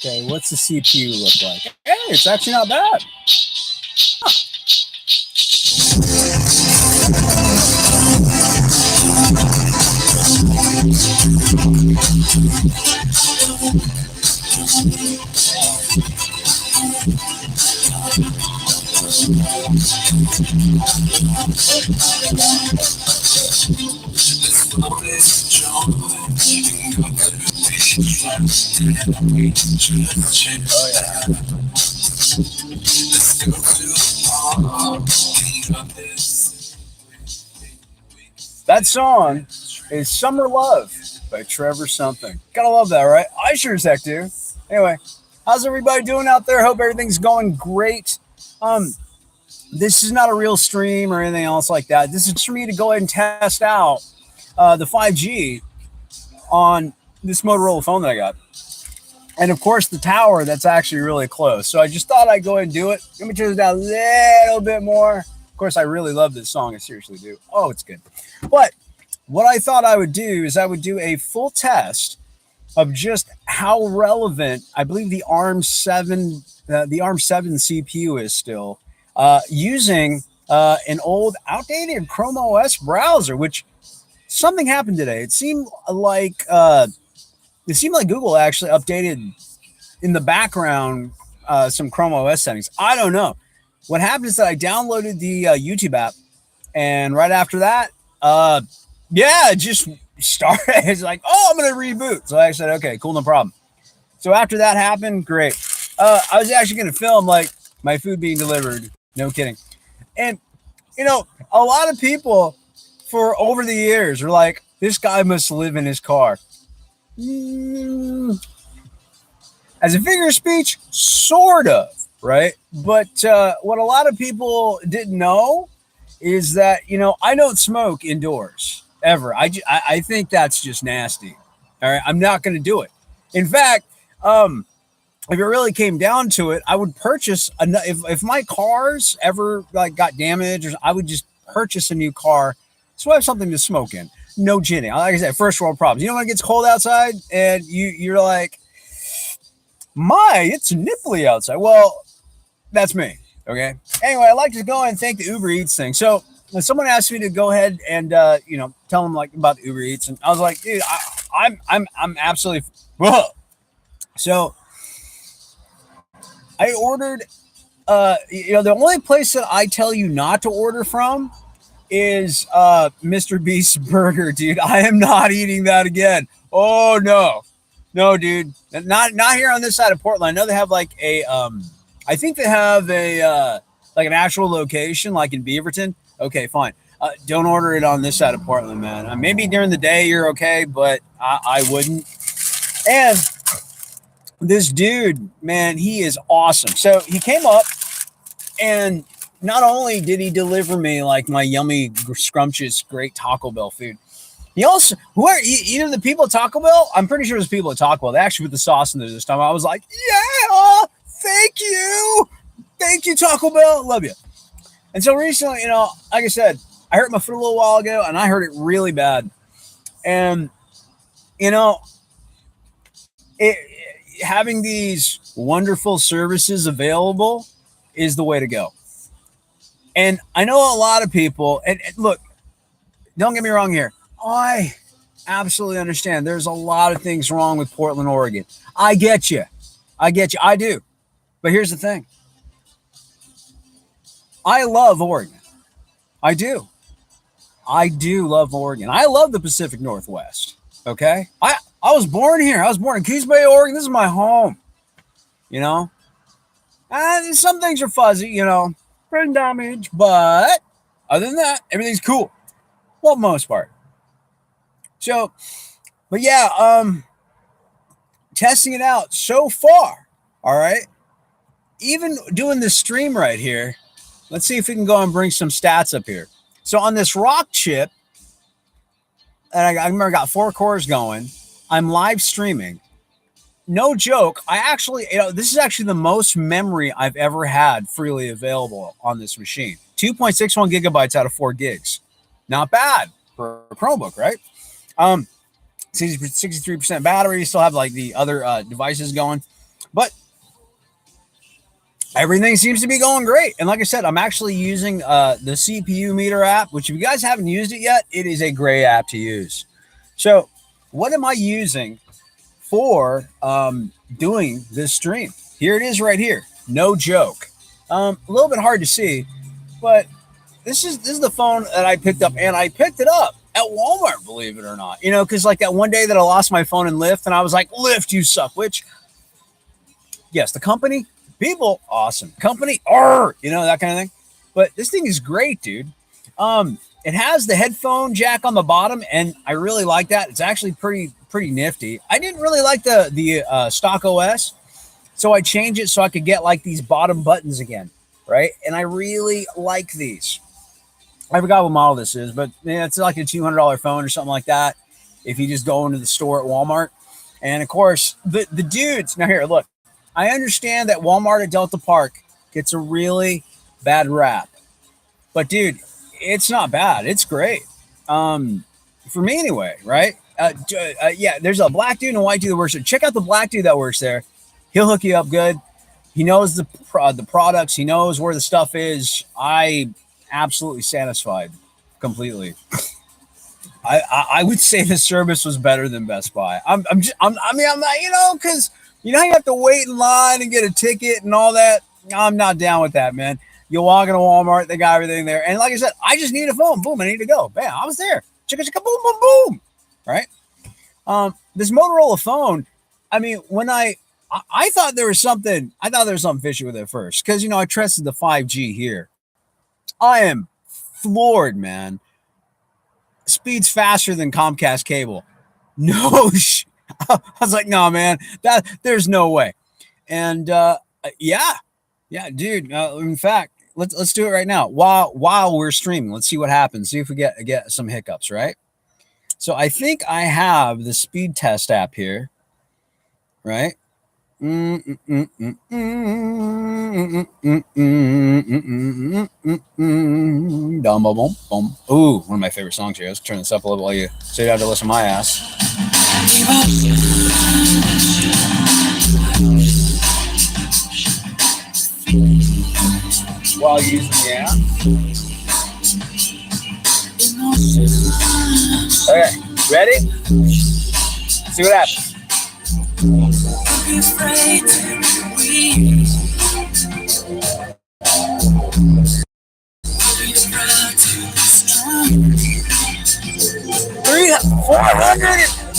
Okay, what's the CPU look like? Hey, it's actually not bad. That song is Summer Love by Trevor something. Gotta love that, right? I sure as heck do. Anyway, how's everybody doing out there? Hope everything's going great. This is not a real stream or anything else like that. This is for me to go ahead and test out the 5G on this Motorola phone that I got. And of course, the tower that's actually really close. So I just thought I'd go ahead and do it. Let me turn it down a little bit more. Of course, I really love this song. I seriously do. Oh, it's good. But what I thought I would do is I would do a full test of just how relevant I believe the ARM7 CPU is still using an old, outdated Chrome OS browser. Which something happened today. It seemed like Google actually updated in the background some Chrome OS settings. I don't know. What happened is that I downloaded the YouTube app, and right after that, it just started. It's like, oh, I'm going to reboot. So I said, okay, cool, no problem. So after that happened, great. I was actually going to film like my food being delivered. No kidding. And, a lot of people for over the years are like, this guy must live in his car. As a figure of speech, sort of, right? But what a lot of people didn't know is that, I don't smoke indoors ever. I think that's just nasty. All right. I'm not going to do it. In fact, if it really came down to it, I would purchase if my cars ever got damaged, or I would just purchase a new car so I have something to smoke in. No kidding. Like I said, first world problems. When it gets cold outside and you're like, it's nipply outside. Well, that's me. Okay. Anyway, I'd like to go and thank the Uber Eats thing. So when someone asked me to go ahead and tell them about the Uber Eats, and I was like, dude, I'm absolutely whoa. So I ordered. The only place that I tell you not to order from is Mr. Beast's burger, dude. I am not eating that again. Oh no, dude. Not here on this side of Portland. I know they have I think they have an actual location like in Beaverton. Okay, fine. Don't order it on this side of Portland, man. Maybe during the day you're okay, but I wouldn't. And this dude, man, he is awesome. So he came up, and not only did he deliver me my yummy, scrumptious, great Taco Bell food, he also, the people at Taco Bell, I'm pretty sure it was people at Taco Bell, they actually put the sauce in there this time. I was like, yeah, thank you, Taco Bell, love you. And so recently, like I said, I hurt my foot a little while ago, and I hurt it really bad. And, having these wonderful services available is the way to go. And I know a lot of people, and look, don't get me wrong here. I absolutely understand. There's a lot of things wrong with Portland, Oregon. I get you. I do. But here's the thing. I love Oregon. I do. I do love Oregon. I love the Pacific Northwest. Okay? I was born here. I was born in Keys Bay, Oregon. This is my home. Some things are fuzzy, brain damage. But other than that, everything's cool. Well, for the most part. So, but yeah, testing it out so far. All right. Even doing this stream right here. Let's see if we can go and bring some stats up here. So on this rock chip, and I remember I got 4 cores going. I'm live streaming. No joke. I actually, this is actually the most memory I've ever had freely available on this machine. 2.61 gigabytes out of 4 gigs. Not bad for a Chromebook, right? 63% battery. You still have like the other devices going, but everything seems to be going great. And like I said, I'm actually using the CPU meter app, which if you guys haven't used it yet, it is a great app to use. So what am I using for doing this stream? Here it is right here. No joke. A little bit hard to see, but this is the phone that I picked up, and I picked it up at Walmart, believe it or not. You know, because like that one day that I lost my phone in Lyft, and I was like, Lyft, you suck. Which, yes, the company, people, awesome. Company, you know, that kind of thing. But this thing is great, dude. It has the headphone jack on the bottom, and I really like that. It's actually pretty nifty. I didn't really like the stock OS, so I changed it so I could get like these bottom buttons again, right? And I really like these. I forgot what model this is, but yeah, it's like a $200 phone or something like that if you just go into the store at Walmart. And of course, the dudes, now here, look, I understand that Walmart at Delta Park gets a really bad rap, but dude, it's not bad. It's great. For me anyway, right? Yeah, there's a black dude and a white dude that works there. Check out the black dude that works there. He'll hook you up good. He knows the products. He knows where the stuff is. I absolutely satisfied completely. I would say the service was better than Best Buy. I'm not, you know, because you know you have to wait in line and get a ticket and all that. I'm not down with that, man. You walk into Walmart, they got everything there. And like I said, I just need a phone. Boom, I need to go. Bam, I was there. Chicka, chicka, boom, boom, boom. Right? This Motorola phone, I mean, when I thought there was something fishy with it first. Because, you know, I trusted the 5G here. I am floored, man. Speed's faster than Comcast cable. No, I was like, no, man, there's no way. And yeah, dude. In fact, let's do it right now while we're streaming. Let's see what happens. See if we get some hiccups, right? So I think I have the speed test app here, right? Ooh, one of my favorite songs here. Let's turn this up a little while you so you have to listen to my ass. While using the app. Okay, ready? See what happens.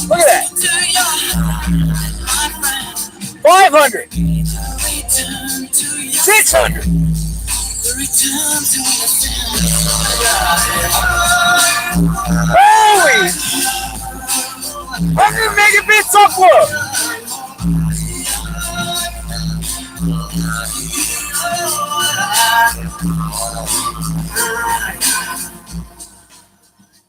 Look at that. 500. 600. Holy 100 megabits upload.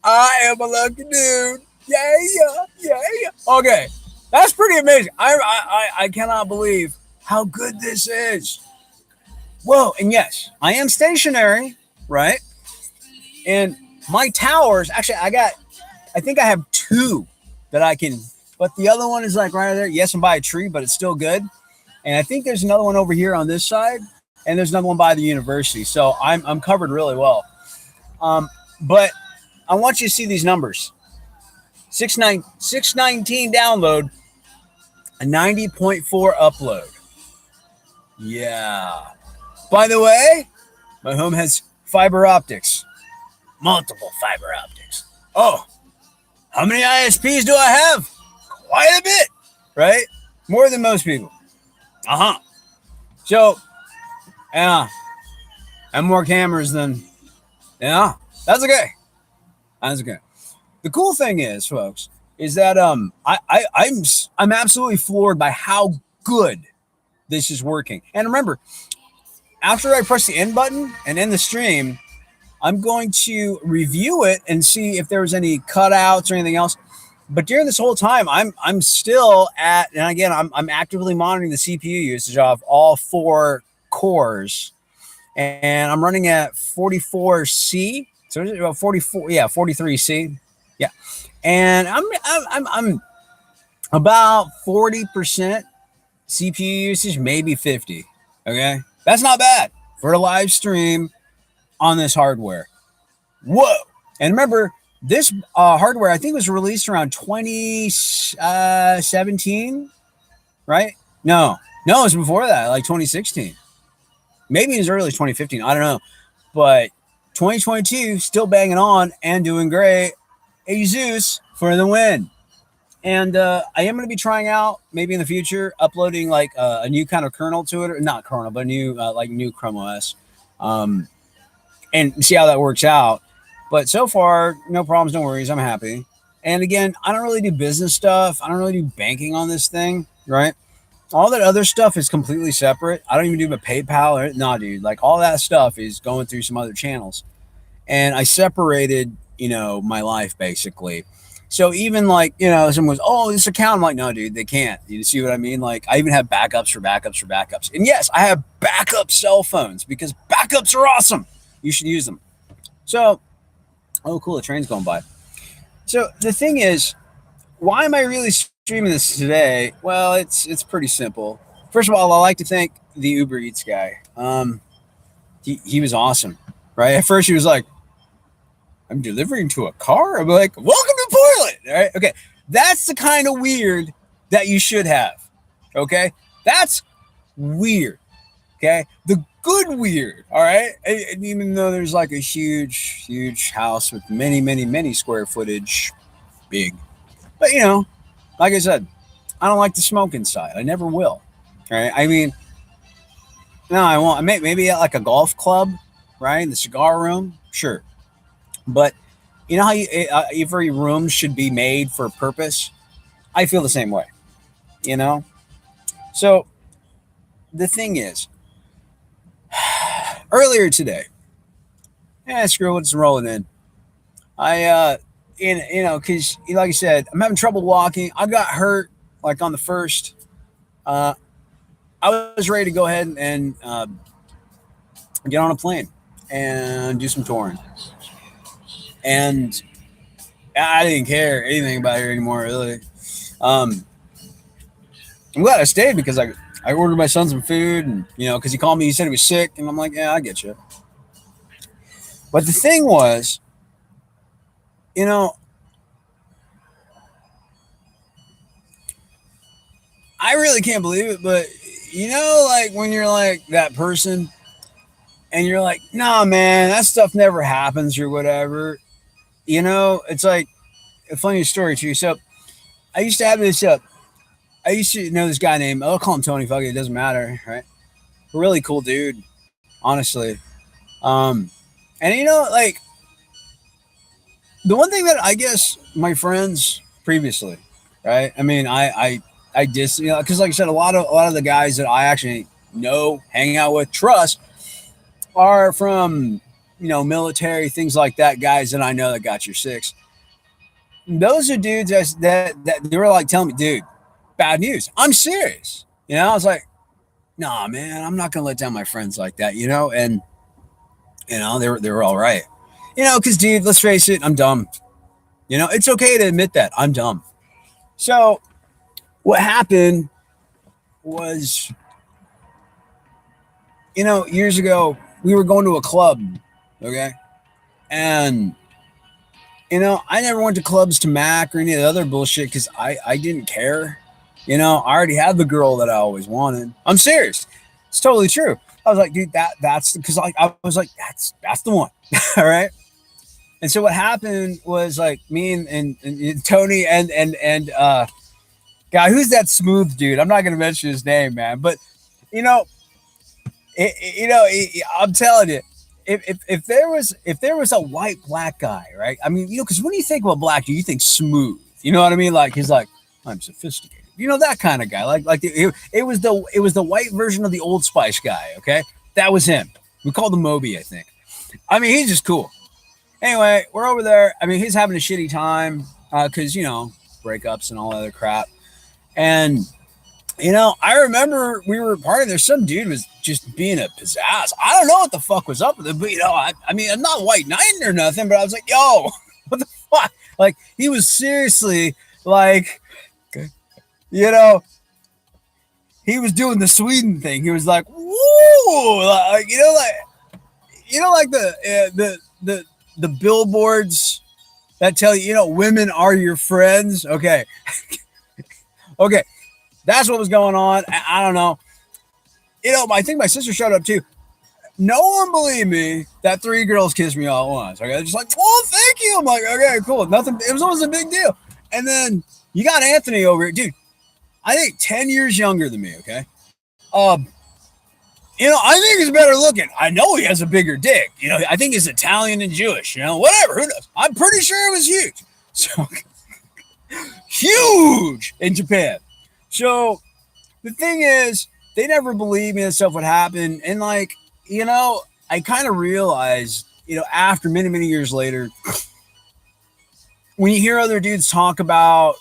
I am a lucky dude. Yeah. Okay, that's pretty amazing. I cannot believe how good this is. Whoa, and yes, I am stationary, right? And my towers, actually, I think I have two that I can, but the other one is like right there. Yes, I'm by a tree, but it's still good. And I think there's another one over here on this side, and there's another one by the university. So I'm covered really well. But I want you to see these numbers. 619 download, a 90.4 upload. Yeah. By the way, my home has fiber optics. Multiple fiber optics. Oh, how many ISPs do I have? Quite a bit, right? More than most people. So, yeah. And more cameras than, yeah. That's okay. The cool thing is, folks, is that I'm absolutely floored by how good this is working. And remember, after I press the end button and end the stream, I'm going to review it and see if there was any cutouts or anything else. But during this whole time, I'm still at, and again, I'm actively monitoring the CPU usage of all 4 cores, and I'm running at 44C. So it's about 44, 43C. Yeah. and I'm about 40% CPU usage, maybe 50. Okay, that's not bad for a live stream on this hardware. Whoa! And remember, this hardware I think was released around 2017, right? No, it was before that, like 2016. Maybe as early as 2015. I don't know, but 2022 still banging on and doing great. Azus for the win. And I am going to be trying out maybe in the future uploading like a new kind of kernel to it, or not kernel, but a new like new Chrome OS, and see how that works out. But so far, no problems, no worries. I'm happy. And again, I don't really do business stuff. I don't really do banking on this thing, right? All that other stuff is completely separate. I don't even do a PayPal or no, dude. Like all that stuff is going through some other channels, and I separated, my life basically. So even like, someone goes, "Oh, this account," I'm like, "No, dude, they can't." You see what I mean? Like I even have backups for backups for backups. And yes, I have backup cell phones because backups are awesome. You should use them. So, oh, cool, the train's going by. So the thing is, why am I really streaming this today? Well, it's pretty simple. First of all, I like to thank the Uber Eats guy. He was awesome, right? At first, he was like, "I'm delivering to a car." I'm like, "Welcome to Portland." All right, okay, that's the kind of weird that you should have. Okay, that's weird. Okay, the good weird. All right, and even though there's like a huge house with many square footage, big, but like I said, I don't like to smoke inside. I never will. Right? I mean, no, I won't. Maybe at like a golf club, right? In the cigar room, sure. But you know how every room should be made for a purpose? I feel the same way. You know? So the thing is, earlier today, screw it, it's rolling in. Because like I said, I'm having trouble walking. I got hurt like on the first. I was ready to go ahead and get on a plane and do some touring, and I didn't care anything about it anymore, really. I'm glad I stayed because I ordered my son some food, and because he called me, he said he was sick, and I'm like, yeah, I get you. But the thing was, I really can't believe it, but like when you're like that person and you're like, nah, man, that stuff never happens or whatever, it's like a funny story too. So I used to have this I used to know this guy named, I'll call him Tony, fuck it doesn't matter, right? A really cool dude, honestly. And like the one thing that I guess my friends previously, right? I mean, I just because like I said, a lot of the guys that I actually know, hang out with, trust, are from military, things like that. Guys that I know that got your six. Those are dudes that they were like telling me, dude, bad news. I'm serious. I was like, nah, man, I'm not gonna let down my friends like that. And they were all right. Because dude, let's face it, I'm dumb. It's okay to admit that I'm dumb. So what happened was, years ago we were going to a club, okay, and I never went to clubs to Mac or any of the other bullshit because I didn't care. I already had the girl that I always wanted. I'm serious. It's totally true. I was like, dude, that's because like I was like, that's the one. All right. And so what happened was like me and Tony and guy, who's that smooth dude? I'm not gonna mention his name, man. But I'm telling you, if there was a white black guy, right? I mean, because when you think about black, you think smooth. You know what I mean? Like he's like, I'm sophisticated. That kind of guy. It was the white version of the Old Spice guy. Okay, that was him. We called him Moby, I think. I mean, he's just cool. Anyway, we're over there. I mean, he's having a shitty time because breakups and all that other crap. And I remember we were partying there. Some dude was just being a pizzazz. I don't know what the fuck was up with it, but I mean, I'm not white knighting or nothing, but I was like, yo, what the Like he was seriously like, you know, he was doing the Sweden thing. He was like, woo, like like the billboards that tell you, women are your friends. Okay, okay, that's what was going on. I don't know. I think my sister showed up too. No one believed me that three girls kissed me all at once. Okay, just like, oh, thank you. I'm like, okay, cool. Nothing. It was always a big deal. And then you got Anthony over here, dude. I think 10 years younger than me. Okay. I think he's better looking. I know he has a bigger dick. I think he's Italian and Jewish. Whatever. Who knows? I'm pretty sure it was huge. So huge in Japan. So the thing is, they never believed me that stuff would happen. And I kind of realized, after many, many years later, when you hear other dudes talk about,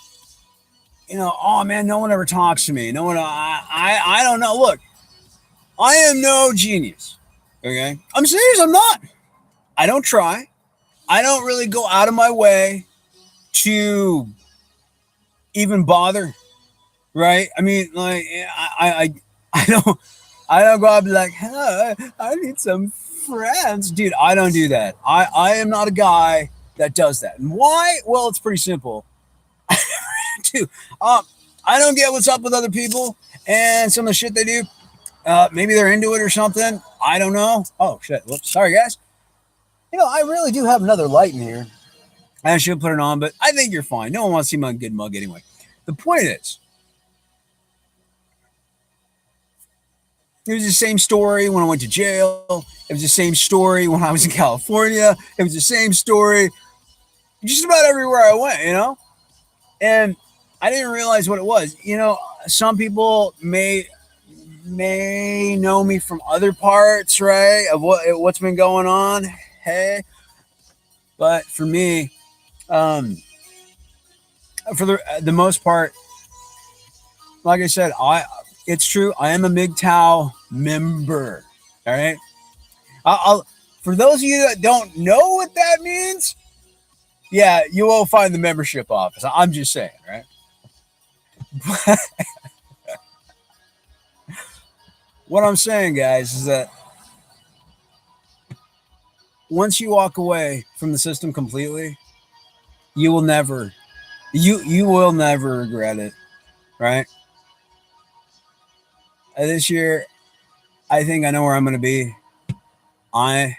oh man, no one ever talks to me. No one, I don't know. Look, I am no genius. Okay. I'm serious. I'm not. I don't try. I don't really go out of my way to even bother. Right. I mean, like, I don't go out and be like, hey, I need some friends. Dude, I don't do that. I am not a guy that does that. And why? Well, it's pretty simple. Dude, I don't get what's up with other people and some of the shit they do. Maybe they're into it or something. I don't know. Oh, shit. Whoops. Sorry, guys. I really do have another light in here. I should put it on, but I think you're fine. No one wants to see my good mug anyway. The point is, it was the same story when I went to jail. It was the same story when I was in California. It was the same story just about everywhere I went, And I didn't realize what it was. Some people may know me from other parts, right, of what's been going on. Hey, but for me, for the most part, like I said, it's true. I am a MGTOW member. All right. For those of you that don't know what that means, yeah, you will find the membership office. I'm just saying, right? What I'm saying, guys, is that once you walk away from the system completely, you will never, you will never regret it, right? This year, I think I know where I'm going to be. I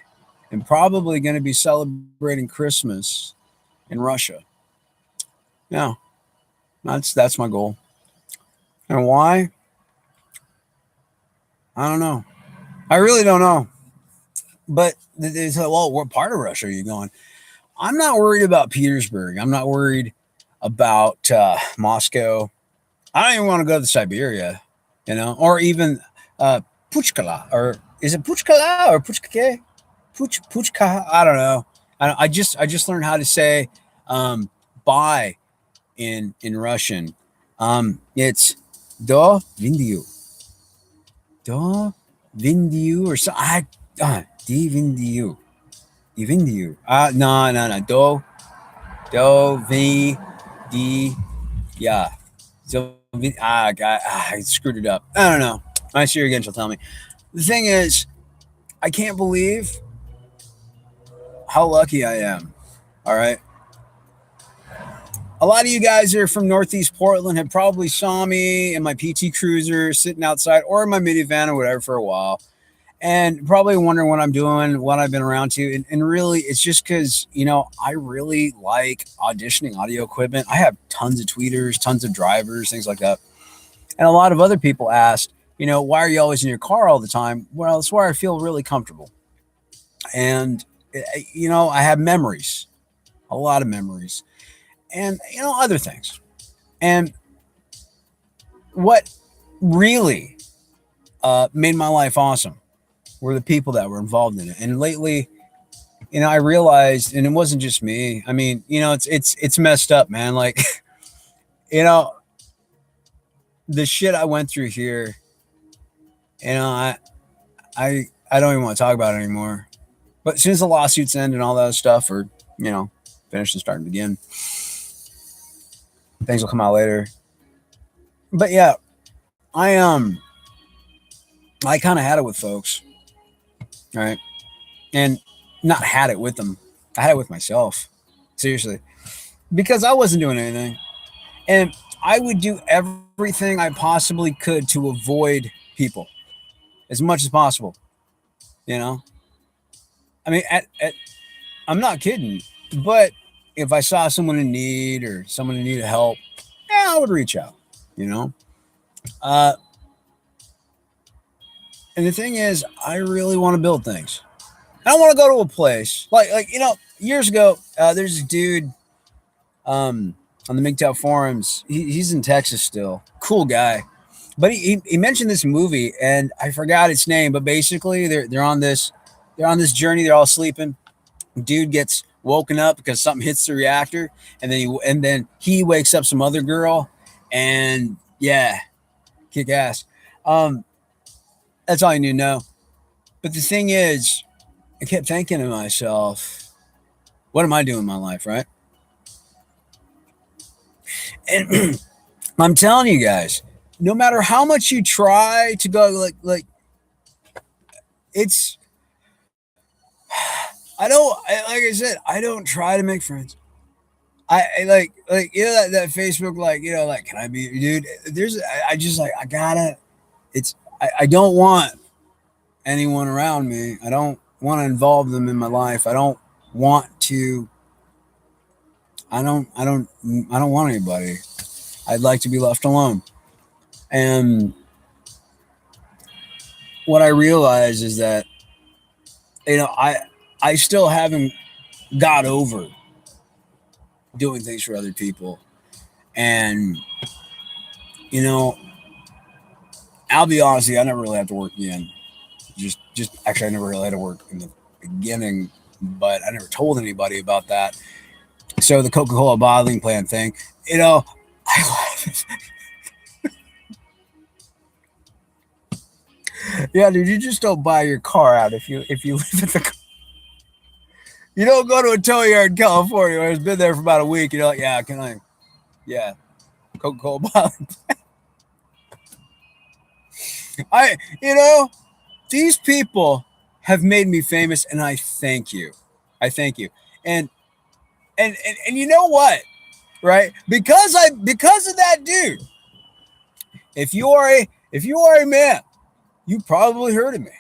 am probably going to be celebrating Christmas in Russia. Yeah, that's my goal. And why? I don't know. I really don't know. But they say, well, what part of Russia are you going? I'm not worried about Petersburg. I'm not worried about Moscow. I don't even want to go to Siberia, or even Puchkala, or is it Puchkala or Puchkake? Puchka. I don't know. I just learned how to say bye in Russian. It's do vindiu, do vindiu, or so. Di vindiu, di vindiu. No. Do vi di, yeah. So I screwed it up. I don't know. I see her again. She'll tell me. The thing is, I can't believe how lucky I am. All right. A lot of you guys are from Northeast Portland have probably saw me in my PT Cruiser sitting outside or in my minivan or whatever for a while. And probably wondering what I'm doing, what I've been around to. And really, it's just because, I really like auditioning audio equipment. I have tons of tweeters, tons of drivers, things like that. And a lot of other people asked, why are you always in your car all the time? Well, it's where I feel really comfortable. And, I have memories, a lot of memories, and, other things. And what really made my life awesome were the people that were involved in it. And lately, I realized, and it wasn't just me. I mean, it's messed up, man. Like, the shit I went through here, I don't even want to talk about it anymore. But as soon as the lawsuits end and all that stuff, or finish and start and begin. Things will come out later. But yeah, I kind of had it with folks, right? And not had it with them. I had it with myself. Seriously. Because I wasn't doing anything. And I would do everything I possibly could to avoid people as much as possible. You know? I mean, I'm not kidding. But if I saw someone in need or someone in need of help, yeah, I would reach out, you know? Uh, and the thing is, I really want to build things. I don't want to go to a place like years ago. There's a dude on the MGTOW forums. He's in Texas still. Cool guy, but he mentioned this movie and I forgot its name. But basically, they're on this journey. They're all sleeping. Dude gets woken up because something hits the reactor, and then he wakes up some other girl, and yeah, kick ass. Um, that's all I need to know. But the thing is, I kept thinking to myself, what am I doing in my life, right? And I'm telling you guys, no matter how much you try to go, it's like I said, I don't try to make friends. I like that Facebook, like, can I be dude? I just like I gotta. I don't want anyone around me. I don't want to involve them in my life. I don't want to. I don't want anybody. I'd like to be left alone. And what I realize is that I still haven't got over doing things for other people. And you know, I'll be honest with you, I never really have to work again. Just actually, I never really had to work in the beginning, but I never told anybody about that. So the Coca-Cola bottling plant thing, you know, I, yeah, dude, you just don't buy your car out if you live at the. You don't go to a tow yard in California where it's been there for about a week. You know, like, yeah, can I? Yeah, Coca-Cola bottling. I these people have made me famous, and I thank you. I thank you. And you know what? Right? Because of that dude. If you are a man, you probably heard of me.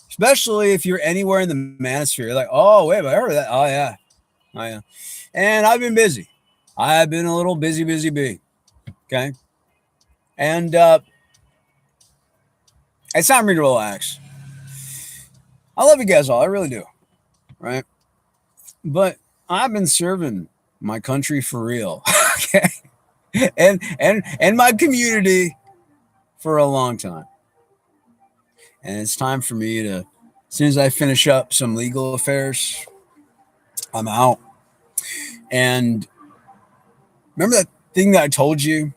Especially if you're anywhere in the manosphere. You're like, oh wait, I heard of that. Oh yeah. Oh yeah. And I've been busy. I've been a little busy bee. Okay. And it's time for me to relax. I love you guys all. I really do. Right? But I've been serving my country for real. Okay. And my community for a long time. And it's time for me to, as soon as I finish up some legal affairs, I'm out. And remember that thing that I told you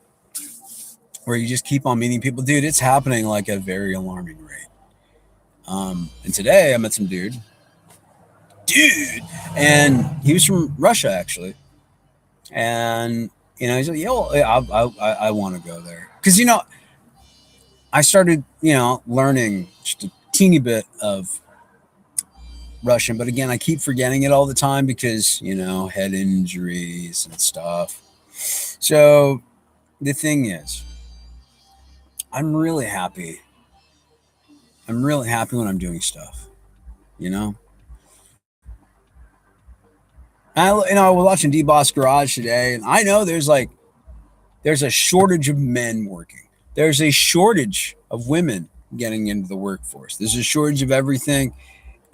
where you just keep on meeting people? Dude, it's happening like a very alarming rate. And today I met some dude, and he was from Russia actually. And, he's like, yo, I want to go there. Because, I started, learning just a teeny bit of Russian, but again, I keep forgetting it all the time because, head injuries and stuff. So the thing is, I'm really happy. I'm really happy when I'm doing stuff, you know? I was watching D-Boss Garage today, and I know there's a shortage of men working. There's a shortage of women getting into the workforce. There's a shortage of everything.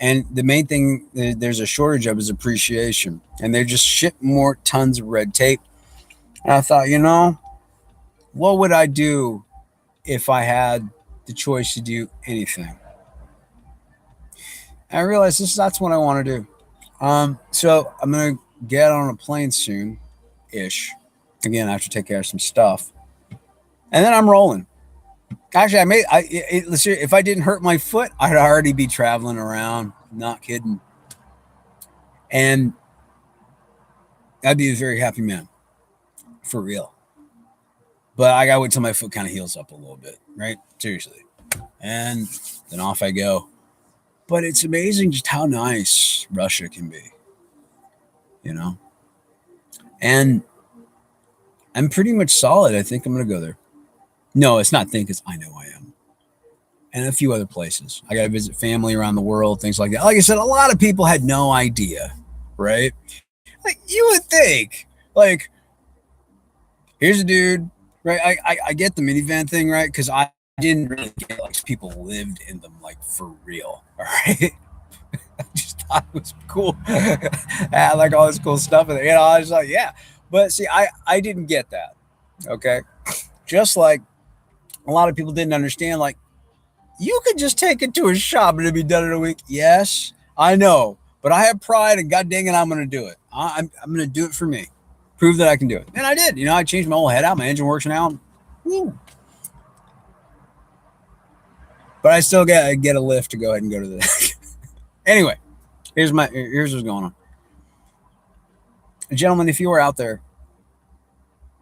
And the main thing there's a shortage of is appreciation. And they're just shit more tons of red tape. And I thought, what would I do if I had the choice to do anything? And I realized that's what I want to do. So I'm going to get on a plane soon ish. Again, I have to take care of some stuff. And then I'm rolling. Actually, let's see, if I didn't hurt my foot, I'd already be traveling around. Not kidding. And I'd be a very happy man, for real. But I gotta wait till my foot kind of heals up a little bit, right? Seriously. And then off I go. But it's amazing just how nice Russia can be, you know? And I'm pretty much solid. I think I'm going to go there. No, it's not think, it's I know I am. And a few other places. I got to visit family around the world, things like that. Like I said, a lot of people had no idea, right? Like, you would think, like, here's a dude, right? I get the minivan thing, right? Because I didn't really get like people lived in them, like, for real, all right? I just thought it was cool. I had like all this cool stuff, and I was like, yeah. But see, I didn't get that. Okay, just like a lot of people didn't understand, like, you could just take it to a shop and it'd be done in a week. Yes, I know, but I have pride, and god dang it, I'm going to do it. I'm going to do it for me, prove that I can do it, and I did. I changed my whole head out. My engine works now. Woo. But I still get a lift to go ahead and go to the. Anyway, here's what's going on, gentlemen. If you are out there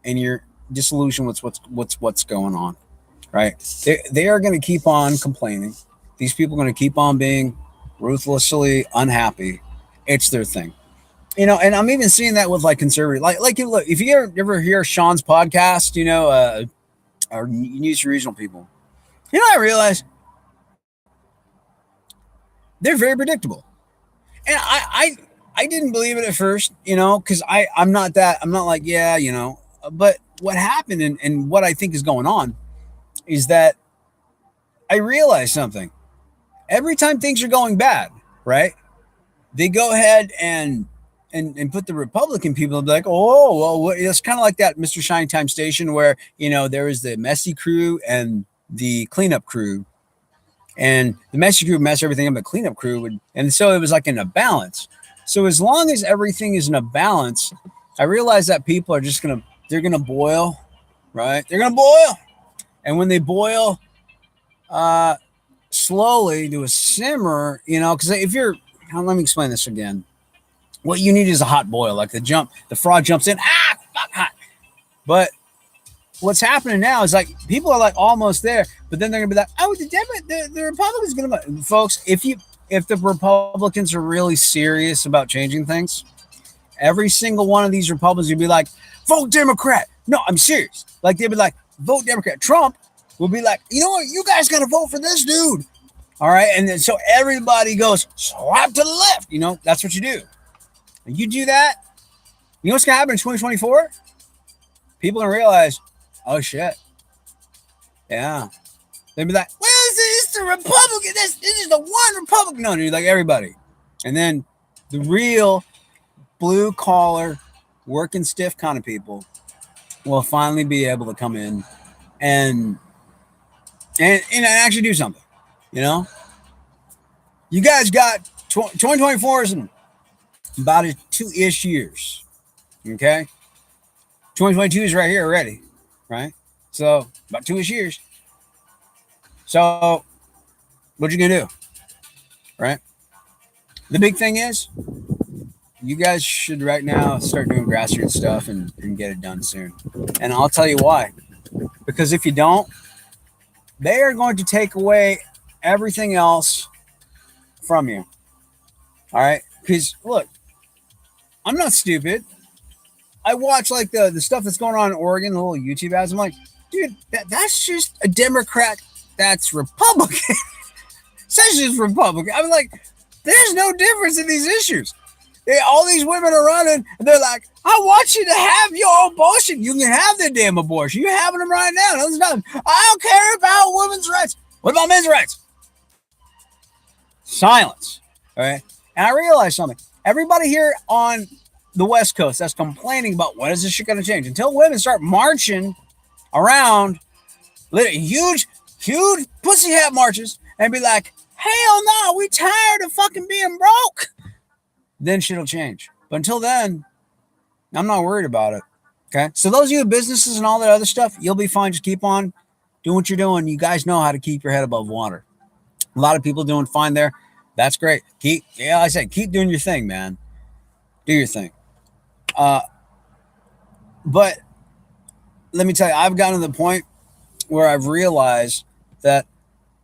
and you're disillusioned with what's going on, right? They are going to keep on complaining. These people are going to keep on being ruthlessly unhappy. It's their thing, And I'm even seeing that with like conservative, like look, if you ever hear Sean's podcast, or news regional people, I realize they're very predictable, and I didn't believe it at first, because I'm not like, yeah, but what happened and what I think is going on is that I realized something. Every time things are going bad, right? They go ahead and put the Republican people and be like, oh, well, it's kind of like that Mr. Shine Time station where, there was the messy crew and the cleanup crew. And the messy crew would mess everything up, the cleanup crew would. And so it was like in a balance. So as long as everything is in a balance, I realize that people are just they're going to boil, right? They're going to boil. And when they boil slowly to a simmer, because if you're, let me explain this again. What you need is a hot boil, like the frog jumps in, fuck, hot. But what's happening now is like people are like almost there, but then they're gonna be like, oh, the Republicans gonna vote. Folks, if the Republicans are really serious about changing things, every single one of these Republicans would be like, vote Democrat. No, I'm serious. Like they'd be like, vote Democrat. Trump will be like, you know what, you guys gotta vote for this dude. All right, and then so everybody goes swap to the left. That's what you do. And you do that, you know what's gonna happen in 2024? People are gonna realize, oh shit, yeah. They'd be like, well, it's the Republican. This is the one Republican. No, dude, like everybody. And then the real blue collar, working stiff kind of people will finally be able to come in and actually do something. You guys got 2024 is about 2-ish years. Okay, 2022 is right here already, right? So about 2-ish years. So what you gonna do, right? The big thing is, you guys should right now start doing grassroots stuff and get it done soon. And I'll tell you why. Because if you don't, they are going to take away everything else from you. All right? Because look, I'm not stupid. I watch like the stuff that's going on in Oregon, the little YouTube ads. I'm like, dude, that's just a Democrat that's Republican. Says just Republican. I'm like, there's no difference in these issues. All these women are running, and they're like, I want you to have your abortion. You can have the damn abortion. You're having them right now. No, nothing. I don't care about women's rights. What about men's rights? Silence. All right. And I realized something. Everybody here on the West Coast that's complaining about when is this shit going to change, until women start marching around, huge pussy hat marches, and be like, hell no, we tired of fucking being broke. Then shit'll change. But until then, I'm not worried about it. Okay. So those of you with businesses and all that other stuff, you'll be fine. Just keep on doing what you're doing. You guys know how to keep your head above water. A lot of people doing fine there. That's great. Keep doing your thing, man. Do your thing. But let me tell you, I've gotten to the point where I've realized that,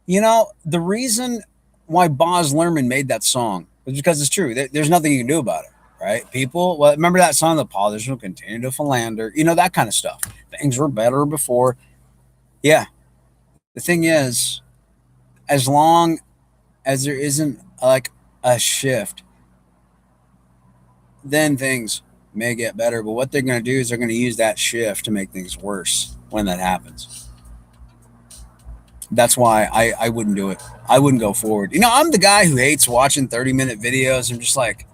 the reason why Boz Lerman made that song was because it's true. There's nothing you can do about it, right? People, well, remember that song, The Politician Will Continue to Philander, that kind of stuff. Things were better before. Yeah. The thing is, as long as there isn't like a shift, then things may get better. But what they're going to do is they're going to use that shift to make things worse when that happens. That's why I wouldn't do it. I wouldn't go forward. I'm the guy who hates watching 30-minute videos. I'm just like,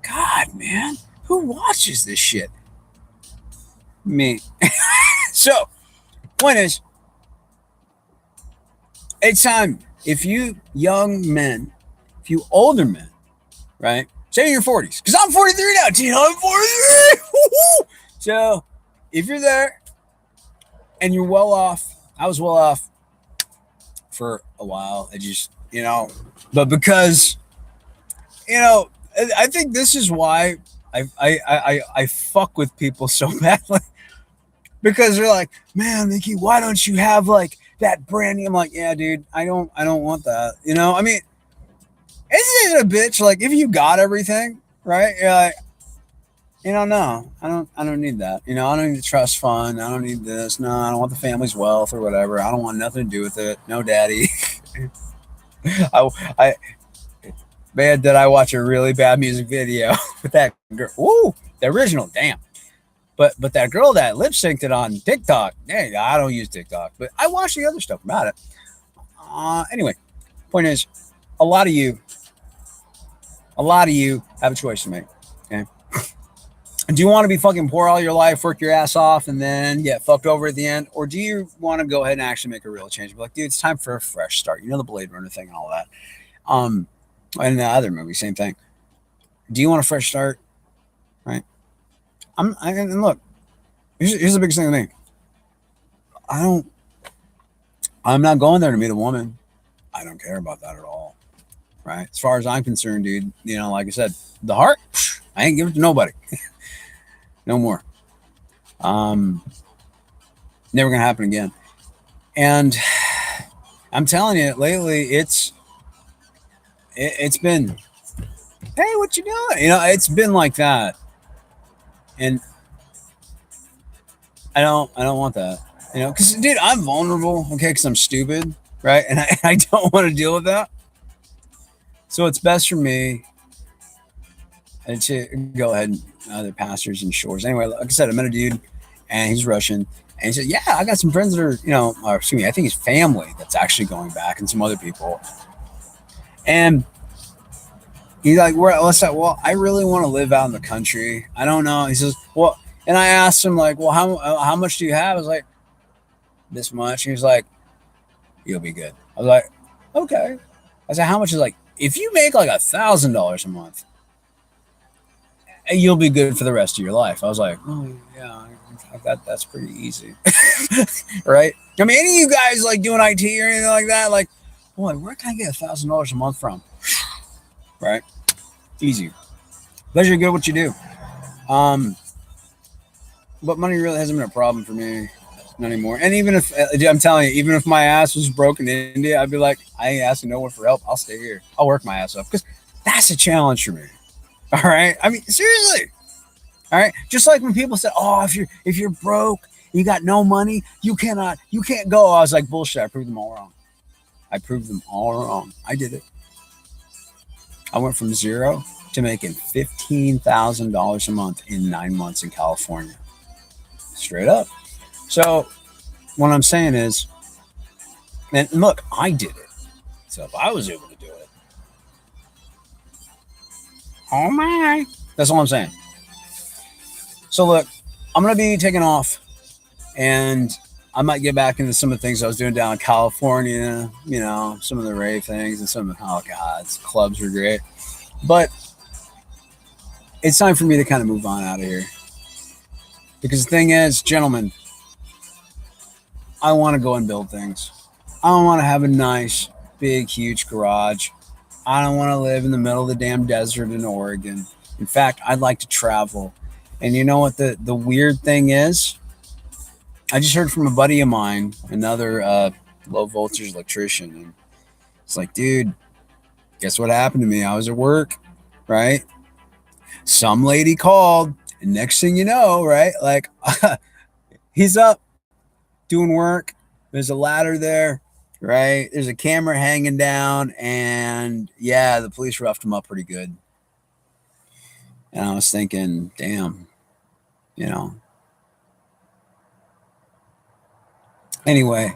God, man, who watches this shit? Me. So, point is, it's time. If you young men, if you older men, right? Say in your 40s, because I'm 43 now, dude. I'm 43. So, if you're there and you're well off, I was well off for a while. I just, but because, I think this is why I fuck with people so badly because they're like, man, Mickey, why don't you have like that brand new? I'm like, yeah, dude, I don't want that. I mean, isn't it a bitch? Like, if you got everything, right? You're like, no, I don't need that. I don't need the trust fund. I don't need this. No, I don't want the family's wealth or whatever. I don't want nothing to do with it. No, daddy. I man, did I watch a really bad music video with that girl? Ooh, the original, damn. But that girl that lip synced it on TikTok. Hey, I don't use TikTok, but I watch the other stuff about it. Anyway, point is, a lot of you have a choice to make. Okay. Do you want to be fucking poor all your life, work your ass off, and then get fucked over at the end? Or do you want to go ahead and actually make a real change? Be like, dude, it's time for a fresh start. The Blade Runner thing and all that. And the other movie, same thing. Do you want a fresh start? Right? And look, here's the biggest thing with me. I'm not going there to meet a woman. I don't care about that at all. Right? As far as I'm concerned, dude, like I said, the heart, I ain't giving it to nobody. No more. Never gonna happen again. And I'm telling you, lately it's been, hey, what you doing? It's been like that, and I don't want that. Because dude, I'm vulnerable. Okay, because I'm stupid, right? And I don't want to deal with that. So it's best for me to go ahead and other pastors and shores. Anyway, like I said, I met a dude, and he's Russian. And he said, yeah, I got some friends that are, or excuse me, I think his family that's actually going back and some other people. And he's like, what's that? Well, I really want to live out in the country. I don't know. He says, well, and I asked him, like, well, how much do you have? I was like, this much. He was like, you'll be good. I was like, okay. I said, how much? Is like, if you make like $1,000 a month, you'll be good for the rest of your life. I was like, oh, yeah, that's pretty easy. Right? I mean, any of you guys like doing IT or anything like that, like, boy, where can I get $1,000 a month from? Right? Easy. Unless you're good at what you do. But money really hasn't been a problem for me. Not anymore. And even if, I'm telling you, even if my ass was broken in India, I'd be like, I ain't asking no one for help. I'll stay here. I'll work my ass off. Because that's a challenge for me. All right? I mean, seriously. All right? Just like when people said, oh, if you're broke, you got no money, you can't go. I was like, bullshit. I proved them all wrong. I did it. I went from zero to making $15,000 a month in 9 months in California. Straight up. So what I'm saying is, and look, I did it. So if I was able to do it, oh my, that's all I'm saying. So look, I'm going to be taking off, and I might get back into some of the things I was doing down in California, some of the rave things and some of, oh God, clubs were great. But it's time for me to kind of move on out of here. Because the thing is, gentlemen, I want to go and build things. I don't want to have a nice, big, huge garage. I don't want to live in the middle of the damn desert in Oregon. In fact, I'd like to travel And you know what the weird thing is? I just heard from a buddy of mine, another low voltage electrician, and it's like, dude, guess what happened to me? I was at work, right? Some lady called, and next thing you know, right? Like, he's up doing work. There's a ladder there, right? There's a camera hanging down, and yeah, the police roughed him up pretty good. And I was thinking, damn, you know. Anyway,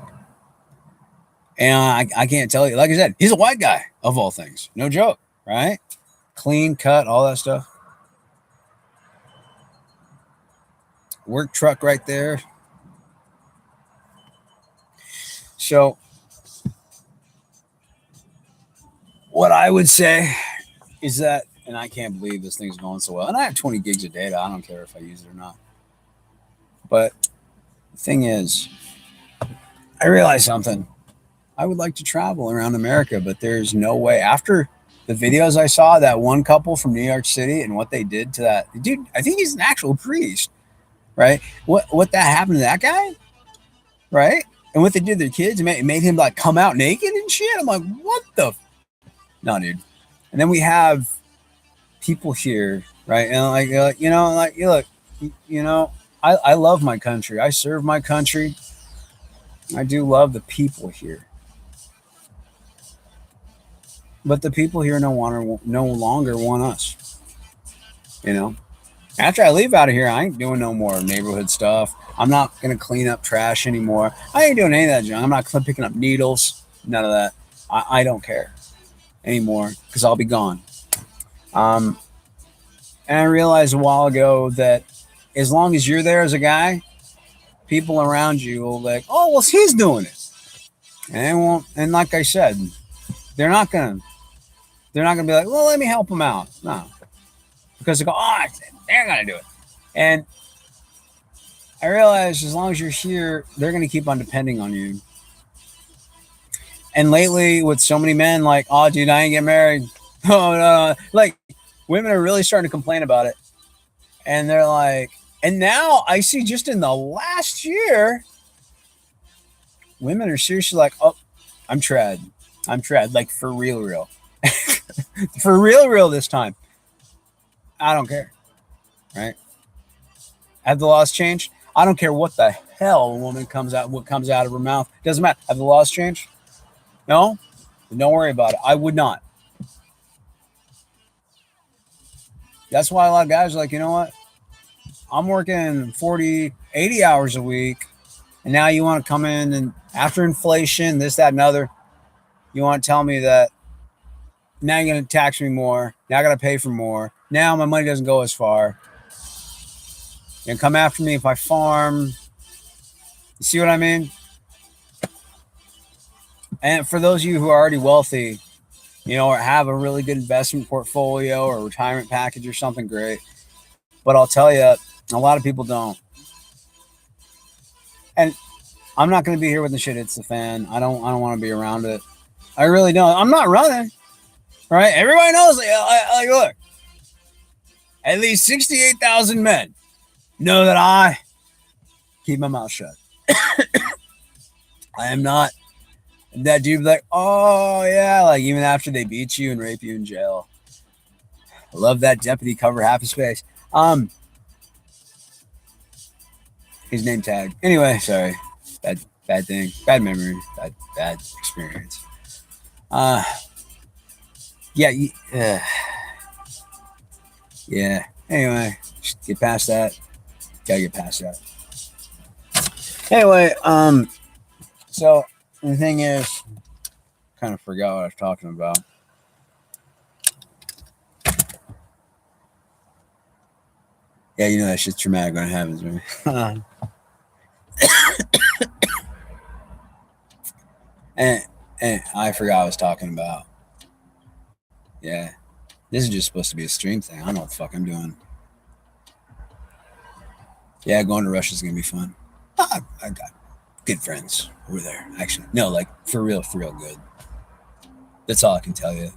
and I can't tell you. Like I said, he's a white guy of all things. No joke, right? Clean cut, all that stuff. Work truck right there. So, what I would say is that, and I can't believe this thing's going so well. And I have 20 gigs of data. I don't care if I use it or not. But the thing is, I realized something. I would like to travel around America, but there's no way. After the videos I saw, that one couple from New York City and what they did to that dude, I think he's an actual priest, right? What that happened to that guy, right? And what they did to their kids, it made him like come out naked and shit. I'm like, what the? No, dude. And then we have people here, right? And like you know, like you look, you know, I love my country. I serve my country. I do love the people here. But the people here no longer want us. You know, after I leave out of here, I ain't doing no more neighborhood stuff. I'm not gonna clean up trash anymore. I ain't doing any of that junk. I'm not picking up needles. None of that. I don't care anymore because I'll be gone. Um, and I realized a while ago that as long as you're there as a guy, people around you will like, oh, well, he's doing it, and they won't. And like I said, they're not gonna. They're not gonna be like, well, let me help them out. No, because they go, oh, they're gonna do it. And I realize as long as you're here, they're gonna keep on depending on you. And lately, with so many men, like, oh, dude, I ain't get married. Oh no, like women are really starting to complain about it, and they're like, and now I see just in the last year, women are seriously like, oh, I'm trad, like for real, for real this time. I don't care, right? Have the laws changed? I don't care what the hell a woman what comes out of her mouth. Doesn't matter. Have the laws changed? No? Don't worry about it. I would not. That's why a lot of guys are like, you know what? I'm working 40, 80 hours a week. And now you want to come in and after inflation, this, that, and other, you want to tell me that now you're going to tax me more. Now I got to pay for more. Now my money doesn't go as far. You're going to come after me if I farm. You see what I mean? And for those of you who are already wealthy, you know, or have a really good investment portfolio or retirement package or something, great. But I'll tell you, a lot of people don't. And I'm not going to be here when the shit hits the fan. I don't want to be around it. I really don't. I'm not running. Right? Everybody knows. Like, look, at least 68,000 men know that I keep my mouth shut. I am not that dude like, oh yeah, like even after they beat you and rape you in jail. I love that deputy cover half his face. His name tag. Anyway, sorry. Bad thing. Bad memory. Bad experience. Yeah. Yeah. Anyway, just get past that. Gotta get past that. Anyway, so the thing is, kind of forgot what I was talking about. Yeah, you know that shit's traumatic when it happens, man. and I forgot what I was talking about. Yeah. This is just supposed to be a stream thing. I don't know what the fuck I'm doing. Yeah, going to Russia is going to be fun. I got good friends over there, actually. No, like, for real good. That's all I can tell you.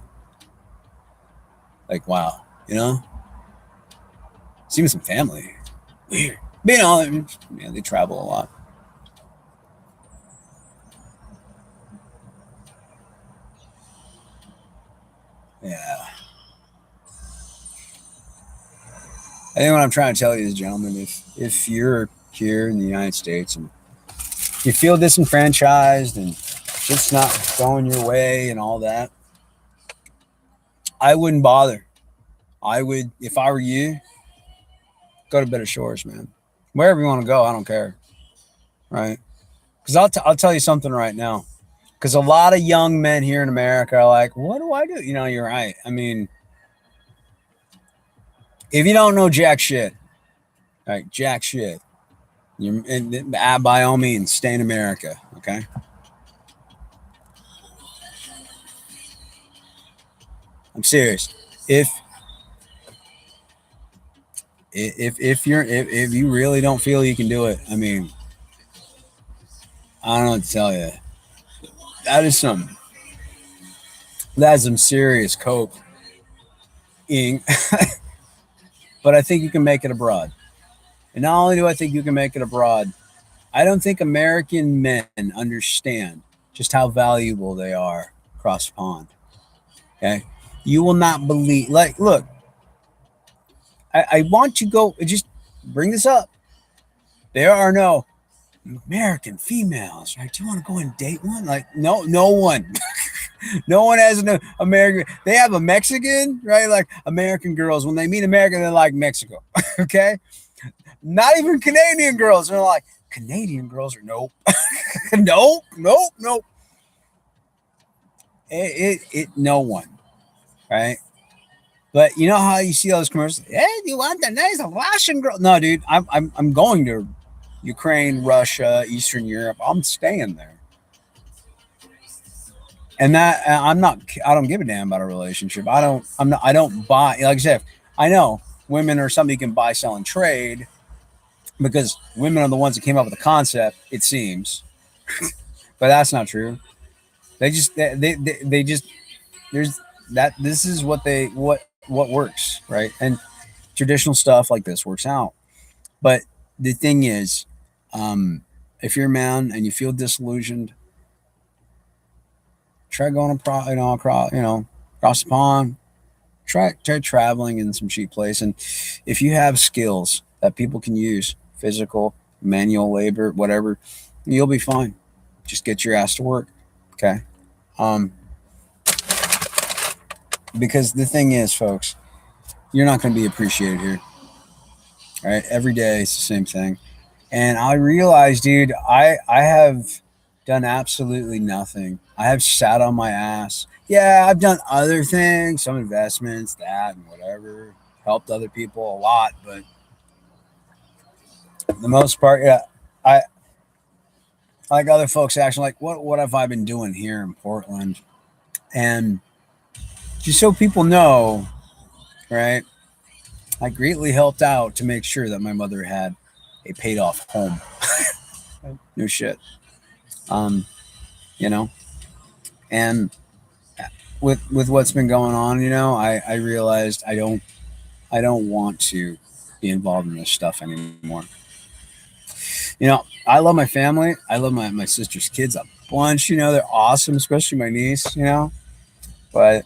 Like, wow, you know? See with some family. weird. But, you know, they travel a lot. Yeah. I think what I'm trying to tell you is, gentlemen, if you're here in the United States and you feel disenfranchised and it's not going your way and all that, I wouldn't bother. I would, if I were you, go to better shores, man. Wherever you want to go, I don't care, right? Because I'll tell you something right now. Because a lot of young men here in America are like, what do I do? You know, you're right. I mean, if you don't know jack shit, right, jack shit, by all means, stay in America, okay? I'm serious. If if you really don't feel you can do it, I mean, I don't know what to tell you. That is some serious cope ing, but I think you can make it abroad. And not only do I think you can make it abroad, I don't think American men understand just how valuable they are across the pond. Okay, you will not believe. Like, look, I want to go. Just bring this up. There are no American females, right? Do you want to go and date one? Like, no, no one. No one has an American. They have a Mexican, right? Like American girls, when they meet American, they're like Mexico. Okay, not even Canadian girls. They're like Canadian girls are nope, nope, nope, nope. No one, right? But you know how you see those commercials? Hey, you want the nice Russian girl? No, dude, I'm going to Ukraine, Russia, Eastern Europe. I'm staying there. And that I'm not. I don't give a damn about a relationship. I don't. I'm not. I don't buy. Like I said, I know women are something you can buy, sell, and trade because women are the ones that came up with the concept. It seems, but that's not true. They just there's that. This is what works, right? And traditional stuff like this works out. But the thing is, if you're a man and you feel disillusioned, try going across the pond. Try traveling in some cheap place, and if you have skills that people can use, physical, manual labor, whatever, you'll be fine. Just get your ass to work, okay? Um, because the thing is, folks, you're not going to be appreciated here, right? Every day it's the same thing, and I realize, dude, I have done absolutely nothing. I have sat on my ass. Yeah, I've done other things, some investments, that and whatever, helped other people a lot, but for the most part, yeah, I like other folks actually like what have I been doing here in Portland? And just so people know, right? I greatly helped out to make sure that my mother had a paid off home. No shit. Um, you know, and with what's been going on, I realized I don't want to be involved in this stuff anymore. I love my family. I love my sister's kids a bunch. They're awesome, especially my niece. But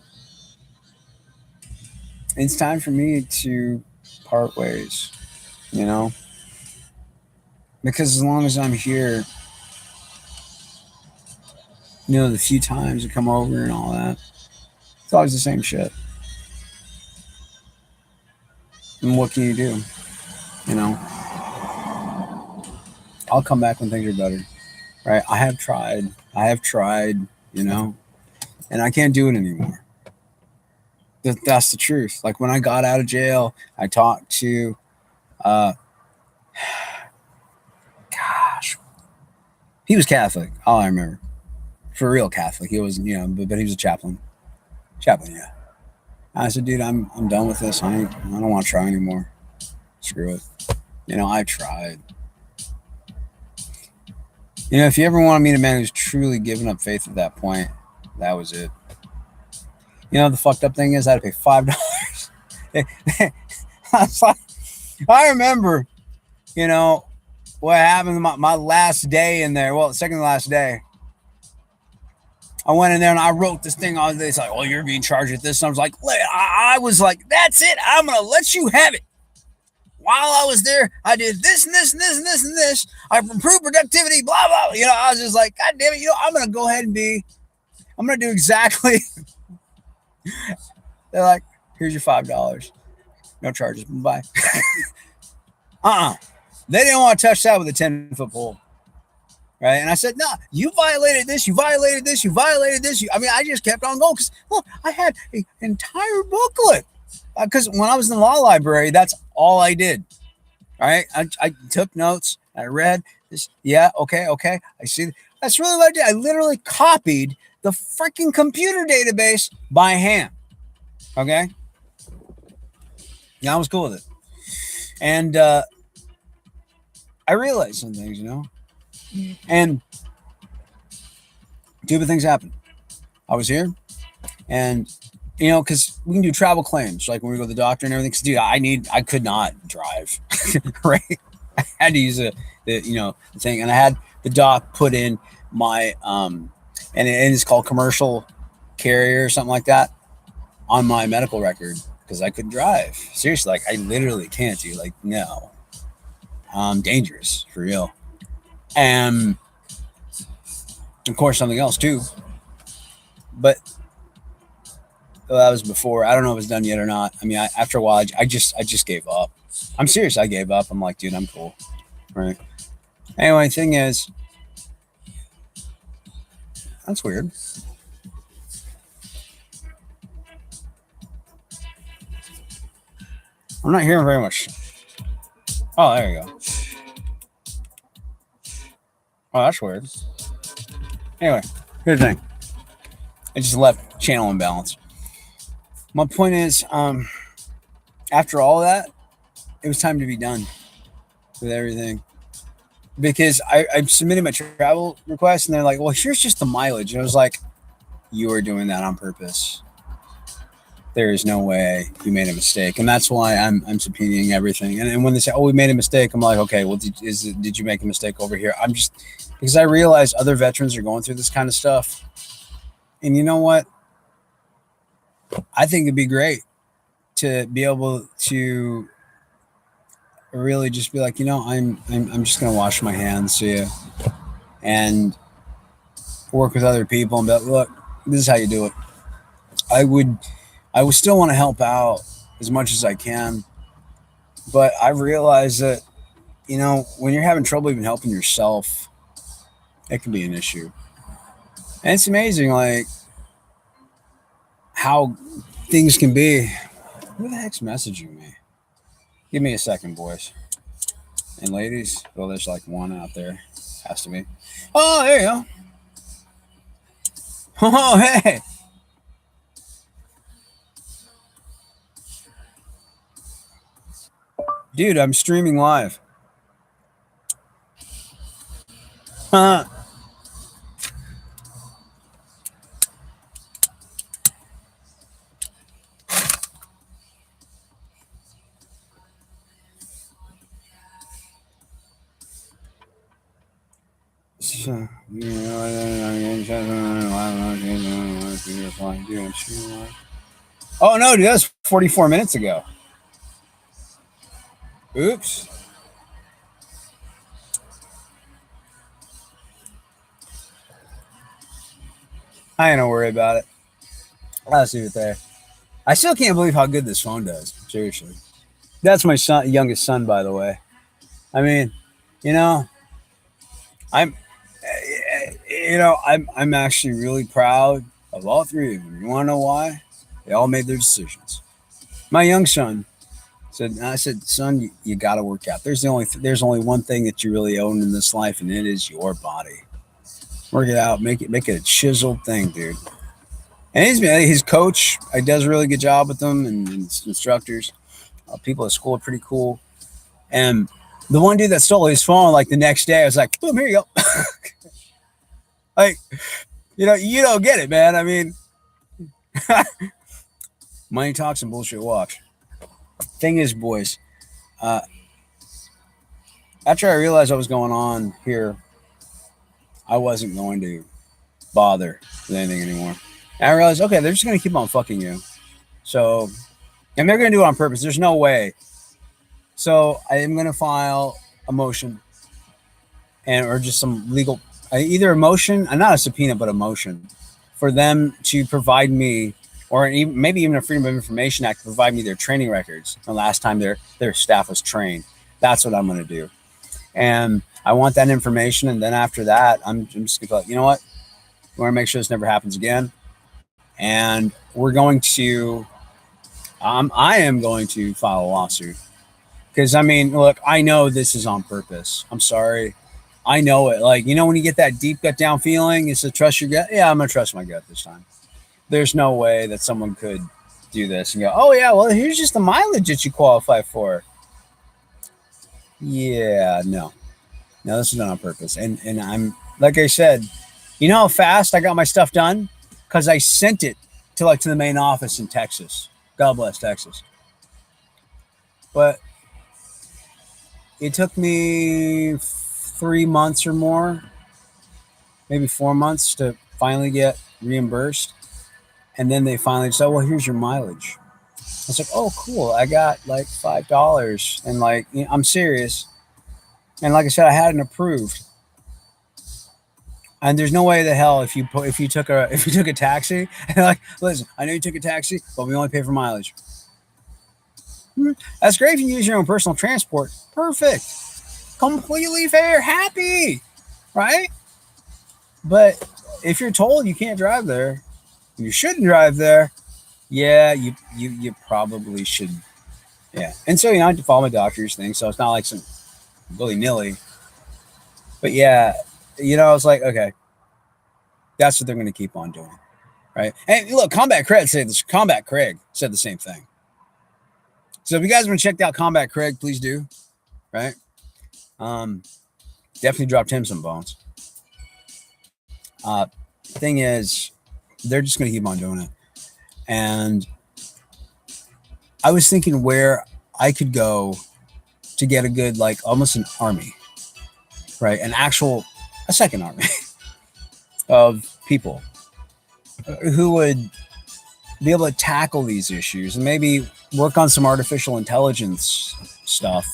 it's time for me to part ways. You know, because as long as I'm here, the few times I come over and all that, it's always the same shit. And what can you do? You know, I'll come back when things are better. Right? I have tried. I have tried. And I can't do it anymore. That's the truth. Like when I got out of jail, I talked to, gosh, he was Catholic. All I remember, for real Catholic. He was, but he was a chaplain. Chaplain, yeah. I said, dude, I'm done with this. I don't want to try anymore. Screw it. I tried. If you ever want to meet a man who's truly given up faith at that point, that was it. The fucked up thing is I had to pay $5. I remember you know, what happened my last day in there? Well, the second to last day, I went in there and I wrote this thing on. It's like, well, you're being charged with this. And I was like, I was like, that's it. I'm gonna let you have it. While I was there, I did this and this and this and this and this. I improved productivity. Blah blah. You know, I was just like, God damn it. You know, I'm gonna go ahead and be. I'm gonna do exactly. They're like, here's your $5. No charges. Bye. They didn't want to touch that with a 10-foot pole. Right. And I said, no, you violated this. You violated this. You violated this. I mean, I just kept on going because, well, I had an entire booklet. Because when I was in the law library, that's all I did. All right. I took notes. I read this. Yeah. Okay. Okay. I see. That's really what I did. I literally copied the freaking computer database by hand. Okay. Yeah, I was cool with it. And I realized some things, you know, and stupid things happen. I was here, and you know, because we can do travel claims, like when we go to the doctor and everything. Because dude, I could not drive, right? I had to use the thing, and I had the doc put in my and it's called commercial carrier or something like that on my medical record because I couldn't drive. Seriously, like I literally can't do. Like no, dangerous for real, and of course something else too. But well, that was before. I don't know if it's done yet or not. I mean, after a while, I just gave up. I'm serious. I gave up. I'm like, dude, I'm cool. Right. Anyway, thing is, that's weird. I'm not hearing very much. Oh, there you go. Oh, that's weird. Anyway, here's the thing. I just left channel imbalance. My point is, after all that, it was time to be done with everything. Because I submitted my travel request and they're like, well, here's just the mileage. And I was like, you are doing that on purpose. There is no way you made a mistake. And that's why I'm subpoenaing everything. And when they say, oh, we made a mistake, I'm like, okay, well, did you make a mistake over here? I'm just, because I realize other veterans are going through this kind of stuff. And you know what? I think it'd be great to be able to really just be like, you know, I'm just gonna wash my hands to you and work with other people and be like, look, this is how you do it. I would still want to help out as much as I can, but I realize that, you know, when you're having trouble even helping yourself, it can be an issue. And it's amazing, like how things can be. Who the heck's messaging me? Give me a second, boys and ladies. Well, there's like one out there. Has to be. Oh, there you go. Oh, hey. Dude, I'm streaming live. Huh. So, oh no, dude, that was 44 minutes ago. Oops. I ain't no worry about it. I'll see it there. I still can't believe how good this phone does. Seriously. That's my youngest son, by the way. I mean, you know, I'm, I'm actually really proud of all three of them. You want to know why? They all made their decisions. My young son said, I said, son, you got to work out. There's only one thing that you really own in this life, and it is your body. Work it out, make it a chiseled thing, dude. And his coach does a really good job with them, and instructors. People at school are pretty cool. And the one dude that stole his phone, like the next day, I was like, boom, here you go. Like, you don't get it, man. I mean, money talks and bullshit walks. Thing is, boys, after I realized what was going on here, I wasn't going to bother with anything anymore. And I realized, okay, they're just going to keep on fucking you. So, and they're going to do it on purpose. There's no way. So I am going to file a motion and or just some legal, either a motion, not a subpoena, but a motion for them to provide me, or even, maybe even a Freedom of Information Act to provide me their training records. The last time their staff was trained. That's what I'm going to do. And I want that information. And then after that, I'm just going to like, you know what? We want to make sure this never happens again. And we're going to, I am going to file a lawsuit. Because, I mean, look, I know this is on purpose. I'm sorry. I know it. Like, you know, when you get that deep gut down feeling, it's to trust your gut. Yeah, I'm going to trust my gut this time. There's no way that someone could do this and go, oh, yeah, well, here's just the mileage that you qualify for. Yeah, no. No, this is not on purpose. And I'm, like I said, you know how fast I got my stuff done? Because I sent it to the main office in Texas. God bless Texas. But it took me 3 months or more, maybe 4 months to finally get reimbursed. And then they finally said, well, here's your mileage. I was like, oh, cool. I got like $5. And like, you know, I'm serious. And like I said, I had it approved. And there's no way the hell if you took a taxi and like, listen, I know you took a taxi, but we only pay for mileage. That's great if you use your own personal transport. Perfect. Completely fair. Happy. Right? But if you're told you can't drive there, you shouldn't drive there, yeah, you probably should. Yeah. And so, you know, I have to follow my doctor's thing. So it's not like some willy-nilly. But yeah, you know, I was like, okay, that's what they're going to keep on doing. Right. And look, Combat Craig said the same thing. So if you guys want to check out Combat Craig, please do. Right. Definitely dropped him some bones. Thing is, they're just going to keep on doing it. And I was thinking where I could go to get a good, like almost an army, right? A second army of people who would be able to tackle these issues and maybe work on some artificial intelligence stuff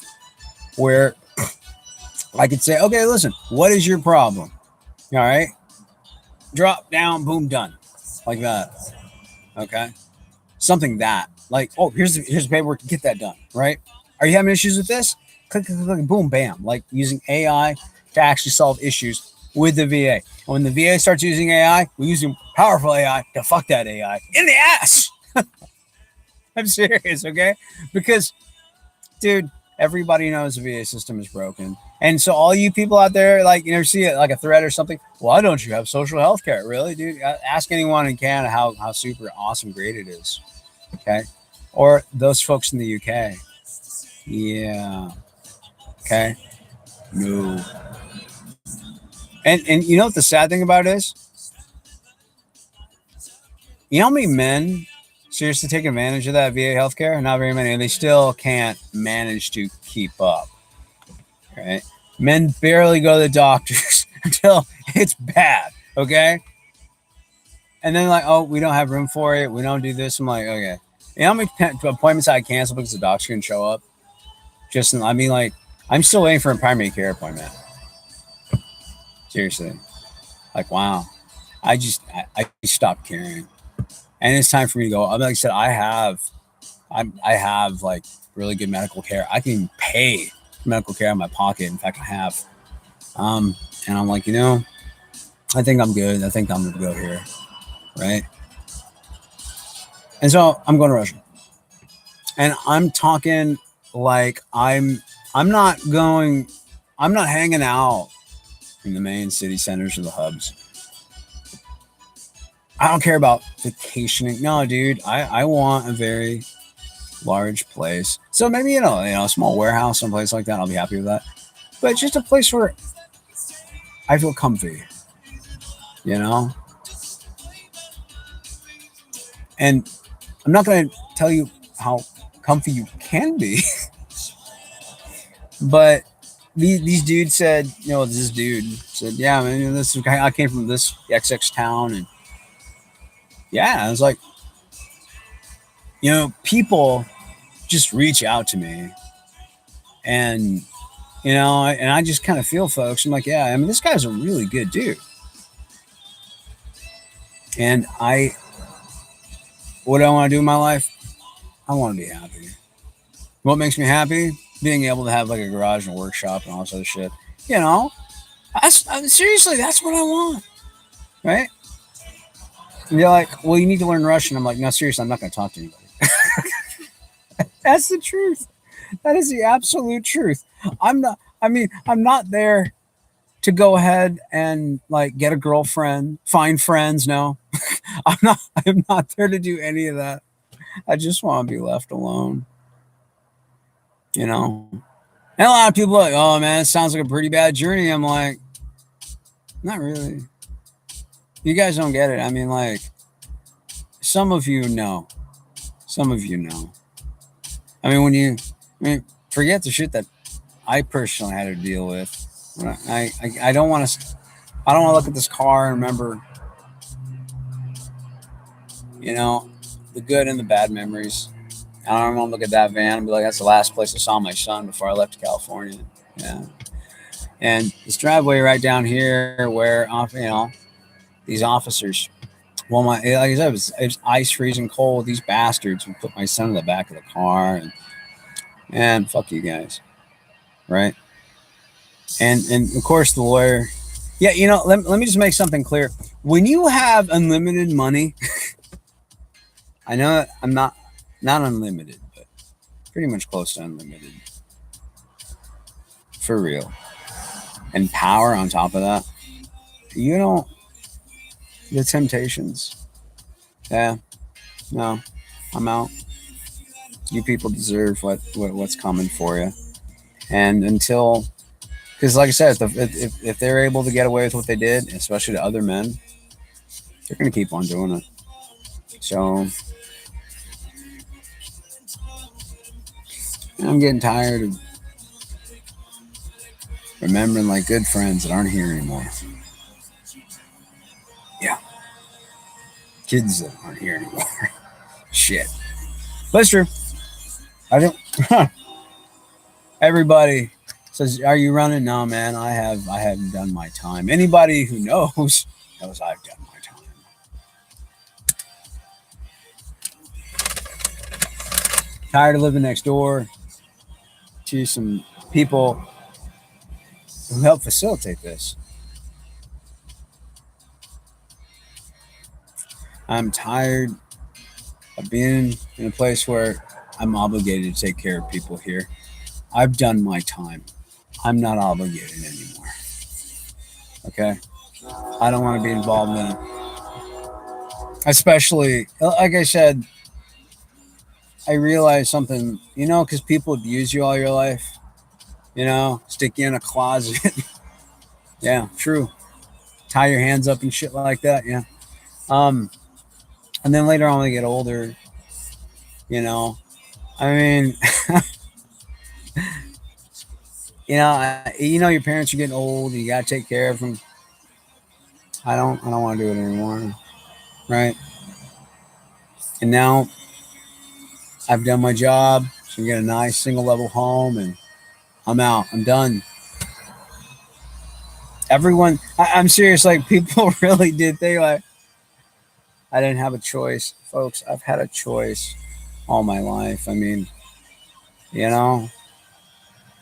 where I could say, okay, listen, what is your problem? All right. Drop down, boom, done. Like that. Okay. Something that, like, oh, here's the paperwork to get that done, right? Are you having issues with this? Click, click, click, boom, bam. Like using AI to actually solve issues with the VA. And when the VA starts using AI, we're using powerful AI to fuck that AI in the ass. I'm serious, okay? Because, dude, everybody knows the VA system is broken. And so all you people out there, like, you know, see it like a thread or something, why don't you have social health care? Really, dude? Ask anyone in Canada how super awesome great it is. Okay. Or those folks in the UK. Yeah. Okay. No. And you know what the sad thing about it is? You know how many men seriously take advantage of that VA healthcare? Not very many. And they still can't manage to keep up. Right? Men barely go to the doctors until it's bad. Okay. And then like, oh, we don't have room for it. We don't do this. I'm like, okay. You know how many appointments I cancel because the doctor couldn't show up? I mean, like, I'm still waiting for a primary care appointment. Seriously. Like, wow. I stopped caring. And it's time for me to go. Like I said, I have like really good medical care. I can pay medical care in my pocket. In fact, I have. And I'm like, you know, I think I'm good. I think I'm going to go here. Right. And so I'm going to Russia. And I'm talking like I'm not hanging out in the main city centers or the hubs. I don't care about vacationing. No, dude, I want a very large place. So maybe, you know, a small warehouse, someplace like that. I'll be happy with that. But just a place where I feel comfy, you know? And I'm not going to tell you how comfy you can be, but these dudes said, this dude said, yeah, man, this is, I came from this XX town, and yeah, I was like, people just reach out to me, and and I just kind of feel folks. I'm like, yeah, I mean, this guy's a really good dude, and what do I want to do in my life? I want to be happy. What makes me happy? Being able to have like a garage and a workshop and all this other shit. Seriously, that's what I want, right? And they're like, well, you need to learn Russian. I'm like, no, seriously, I'm not going to talk to anybody. That's the truth. That is the absolute truth. I'm not. I mean, I'm not there to go ahead and like get a girlfriend, find friends. No, I'm not. I'm not there to do any of that. I just want to be left alone. And a lot of people are like, oh man, it sounds like a pretty bad journey. I'm like, not really. You guys don't get it. I mean, like, some of you know. Some of you know. I mean, forget the shit that I personally had to deal with. I don't want to. I don't want to look at this car and remember, the good and the bad memories. I don't want to look at that van and be like, that's the last place I saw my son before I left California. Yeah. And this driveway right down here where, these officers, well, like I said, it was ice freezing cold. These bastards would put my son in the back of the car, and fuck you guys. Right. And of course the lawyer, yeah, let me just make something clear. When you have unlimited money, I know I'm not unlimited, but pretty much close to unlimited. For real. And power on top of that. The temptations. Yeah. No, I'm out. You people deserve what's coming for you. And until, because like I said, if they're able to get away with what they did, especially to other men, they're going to keep on doing it. So I'm getting tired of remembering like good friends that aren't here anymore. Yeah. Kids that aren't here anymore. Shit. But it's true. I don't. Everybody says, "Are you running?" No, man. I haven't done my time. Anybody who knows I've done my time. Tired of living next door to some people who help facilitate this. I'm tired of being in a place where I'm obligated to take care of people here. I've done my time. I'm not obligated anymore. Okay? I don't want to be involved in it. Especially, like I said, I realized something, because people abuse you all your life, stick you in a closet. Yeah, true. Tie your hands up and shit like that. Yeah. And then later on, when they get older, I mean, your parents are getting old. You gotta take care of them. I don't want to do it anymore, right? And now I've done my job, so I get a nice single level home, and I'm out. I'm done. Everyone, I'm serious. Like, people really did think like I didn't have a choice, folks. I've had a choice all my life. I mean,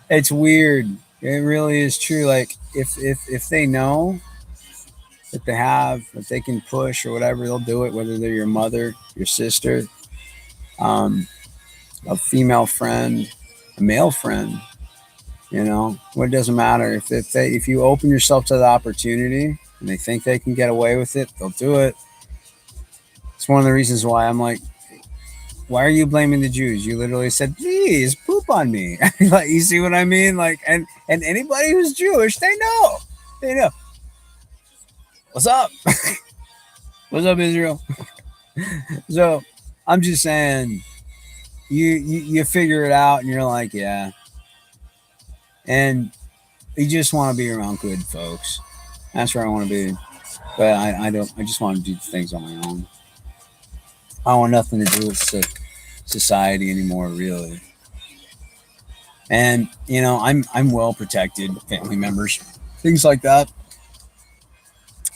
it's weird. It really is true. Like, if they know that they can push or whatever, they'll do it. Whether they're your mother, your sister, a female friend, a male friend, what doesn't matter. If you open yourself to the opportunity and they think they can get away with it, they'll do it. It's one of the reasons why I'm like, why are you blaming the Jews? You literally said, please poop on me. Like, you see what I mean? Like, and anybody who's Jewish, they know. What's up? What's up, Israel? So I'm just saying, you figure it out, and you're like, yeah. And you just want to be around good folks. That's where I want to be. But I don't. I just want to do things on my own. I want nothing to do with society anymore, really. And I'm well protected, family members, things like that.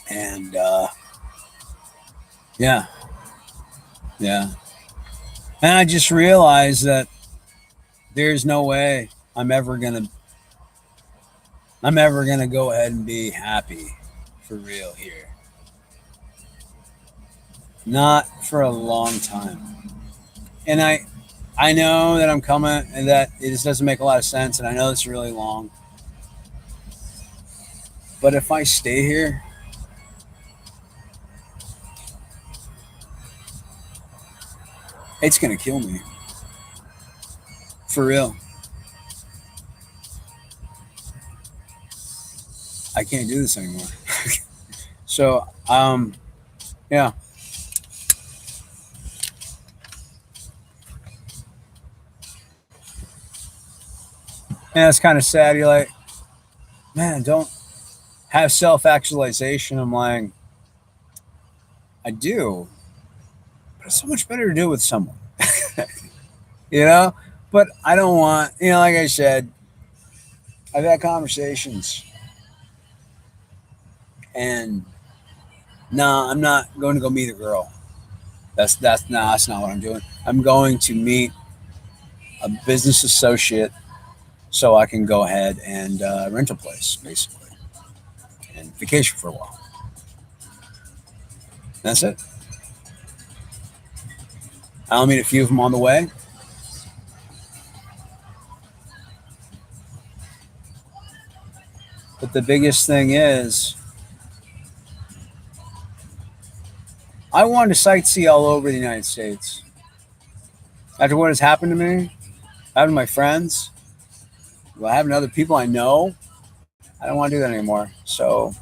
And yeah, yeah. And I just realized that there's no way I'm ever gonna go ahead and be happy for real here. Not for a long time. And I know that I'm coming and that it just doesn't make a lot of sense, and I know it's really long. But if I stay here, it's gonna kill me. For real. I can't do this anymore. So yeah. And it's kind of sad. You're like, man, don't have self actualization. I'm like, I do, but it's so much better to do it with someone, you know? But I don't want, like I said, I've had conversations, and no, I'm not going to go meet a girl. That's not what I'm doing. I'm going to meet a business associate so I can go ahead and rent a place, basically, and vacation for a while. That's it. I'll meet a few of them on the way. But the biggest thing is, I wanted to sightsee all over the United States. After what has happened to me, having my friends, well, having other people I know, I don't want to do that anymore. So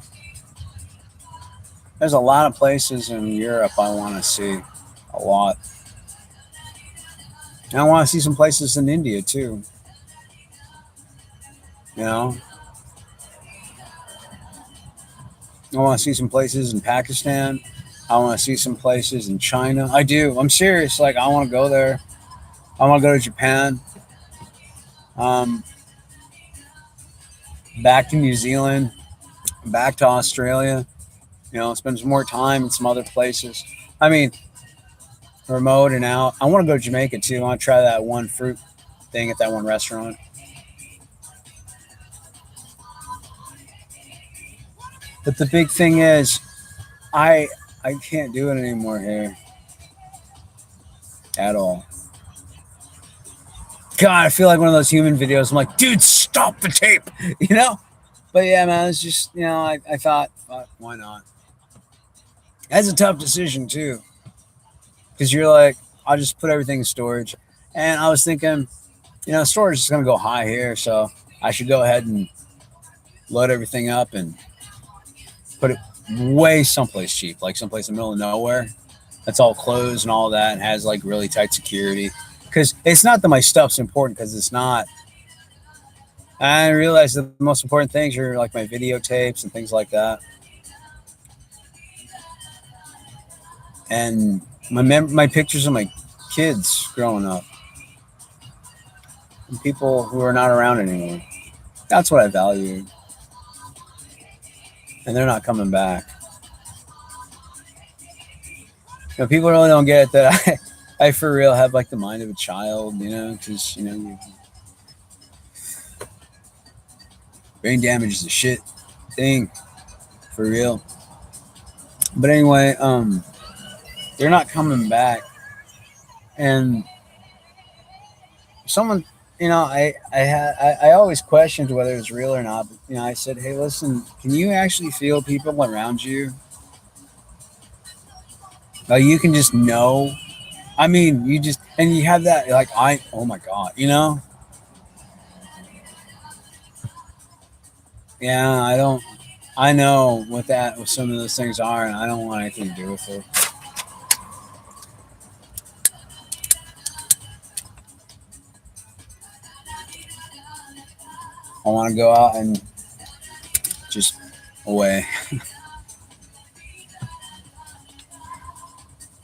there's a lot of places in Europe I want to see, a lot. And I want to see some places in India too. You know, I want to see some places in Pakistan. I want to see some places in China. I do. I'm serious. Like I want to go there. I want to go to Japan. Um, Back to New Zealand. Back to Australia. Spend some more time in some other places. I mean, remote and out. I want to go to Jamaica too. I want to try that one fruit thing at that one restaurant. But the big thing is, I I can't do it anymore here at all. God, I feel like one of those human videos. I'm like, dude, stop the tape, you know. But yeah, man, it's just I thought, why not? That's a tough decision too, because you're like, I'll just put everything in storage, and I was thinking, storage is going to go high here, so I should go ahead and load everything up and put it way someplace cheap, like someplace in the middle of nowhere that's all closed and all that and has like really tight security. Because it's not that my stuff's important, because it's not. I realize that the most important things are like my videotapes and things like that, and my pictures of my kids growing up, and people who are not around anymore. That's what I value, and they're not coming back. People really don't get it that I for real have like the mind of a child, because brain damage is a shit thing for real. But anyway, they're not coming back, and someone, I always questioned whether it's real or not. But, I said, hey, listen, can you actually feel people around you? Like you can just know. I mean, you just and you have that like oh my god, Yeah, I don't. I know what some of those things are, and I don't want anything to do with it. I want to go out and just away.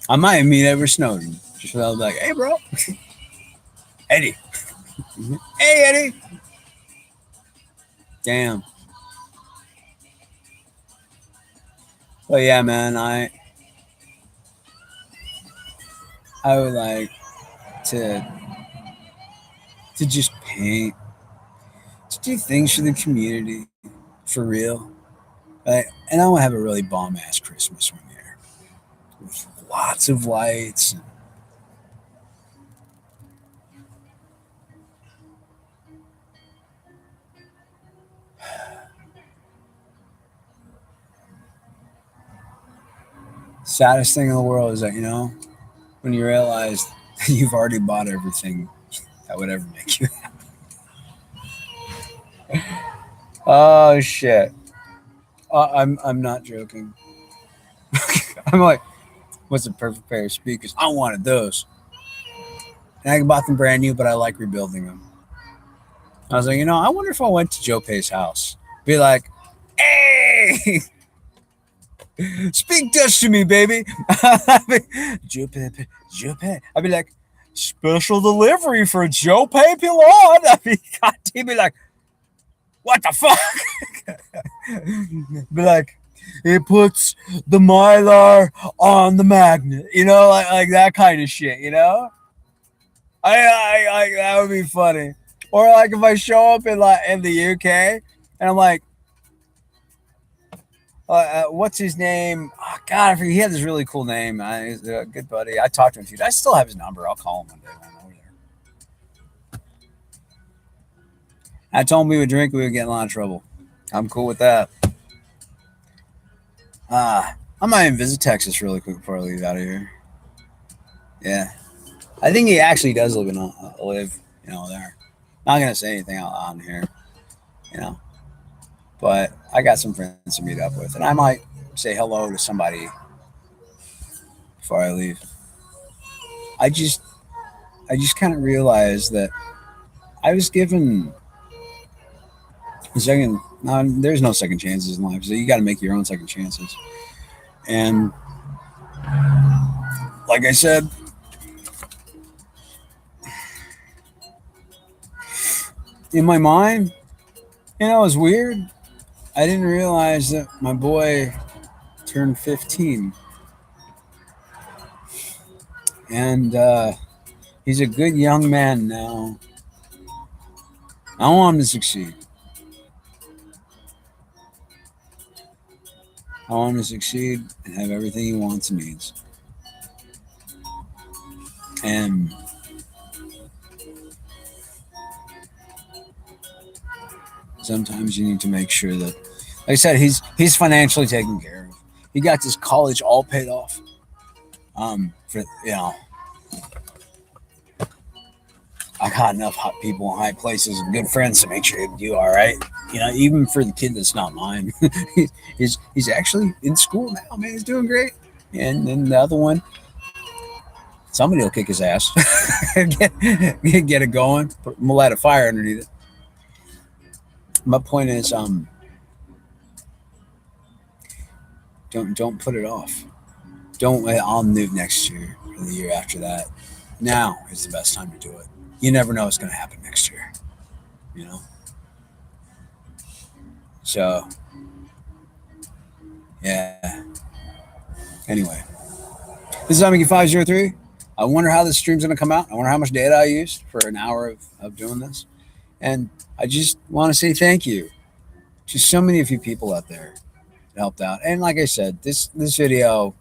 I might meet Edward Snowden. Just so I'll be like, hey, bro. Eddie. Hey, Eddie. Damn. But yeah, man, I would like to just paint, to do things for the community, for real. And I want to have a really bomb ass Christmas one year with lots of lights. Saddest thing in the world is that, when you realize that you've already bought everything that would ever make you happy. Oh shit. I'm not joking. I'm like, what's the perfect pair of speakers? I wanted those. And I bought them brand new, but I like rebuilding them. I was like, I wonder if I went to Joe Pay's house. Be like, hey, speak Dutch to me, baby. Joe Pay. I'd be like, special delivery for Joe Pay Pilon. God, he'd be like, what the fuck? Be like, it puts the Mylar on the magnet, like that kind of shit, I that would be funny. Or like if I show up in the UK and I'm like, what's his name? Oh, God, I forget. He had this really cool name. He's a good buddy. I talked to him a few. I still have his number. I'll call him one day when I'm over there. I told him we would drink. We would get in a lot of trouble. I'm cool with that. I might even visit Texas really quick before I leave out of here. Yeah, I think he actually does live there. Not gonna say anything out on here, but I got some friends to meet up with, and I might say hello to somebody before I leave. I just kind of realized that I was given a second. There's no second chances in life, so you got to make your own second chances. And like I said, in my mind, it was weird. I didn't realize that my boy turned 15. And he's a good young man now. I want him to succeed. I want him to succeed and have everything he wants and needs. And sometimes you need to make sure that, like I said, he's financially taken care of. He got his college all paid off. For I got enough hot people in high places and good friends to make sure he'd do all right. Even for the kid that's not mine, he's actually in school now. Man, he's doing great. And then the other one, somebody will kick his ass, get it going, light a fire underneath it. My point is, don't put it off. Don't wait. I'll move next year or the year after that. Now is the best time to do it. You never know what's going to happen next year. So, yeah. Anyway, this is Omega503. I wonder how this stream's going to come out. I wonder how much data I used for an hour of doing this. And I just want to say thank you to so many of you people out there that helped out. And like I said, this video,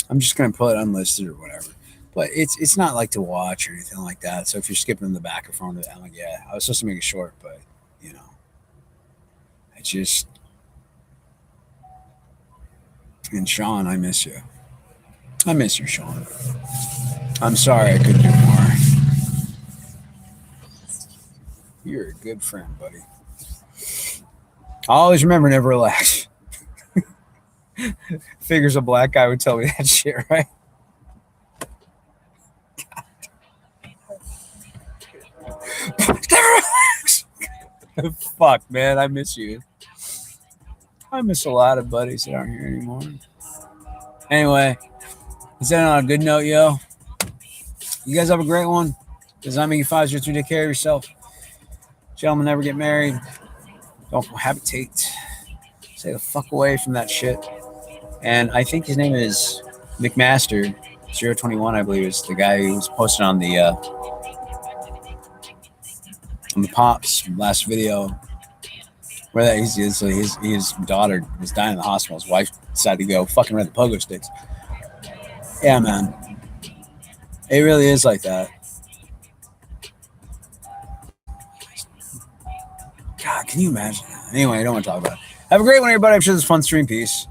I'm just going to put unlisted or whatever. But it's not like to watch or anything like that. So if you're skipping the back or front of it, I'm like, yeah, I was supposed to make it short, but and Sean, I miss you. I miss you, Sean. I'm sorry I couldn't do more. You're a good friend, buddy. I always remember never relax. Figures a black guy would tell me that shit, right? Never relax. Fuck, man, I miss you. I miss a lot of buddies that aren't here anymore. Anyway, is that on a good note, yo? You guys have a great one. Does that mean you 503 take care of yourself? Gentlemen, never get married. Don't cohabitate. Stay the fuck away from that shit. And I think his name is McMaster 021, I believe, is the guy who was posted on the Pops last video. Where that his daughter was dying in the hospital. His wife decided to go fucking rent the pogo sticks. Yeah, man. It really is like that. God, can you imagine that? Anyway, I don't want to talk about it. Have a great one, everybody. I'm sure this is a fun stream. Peace.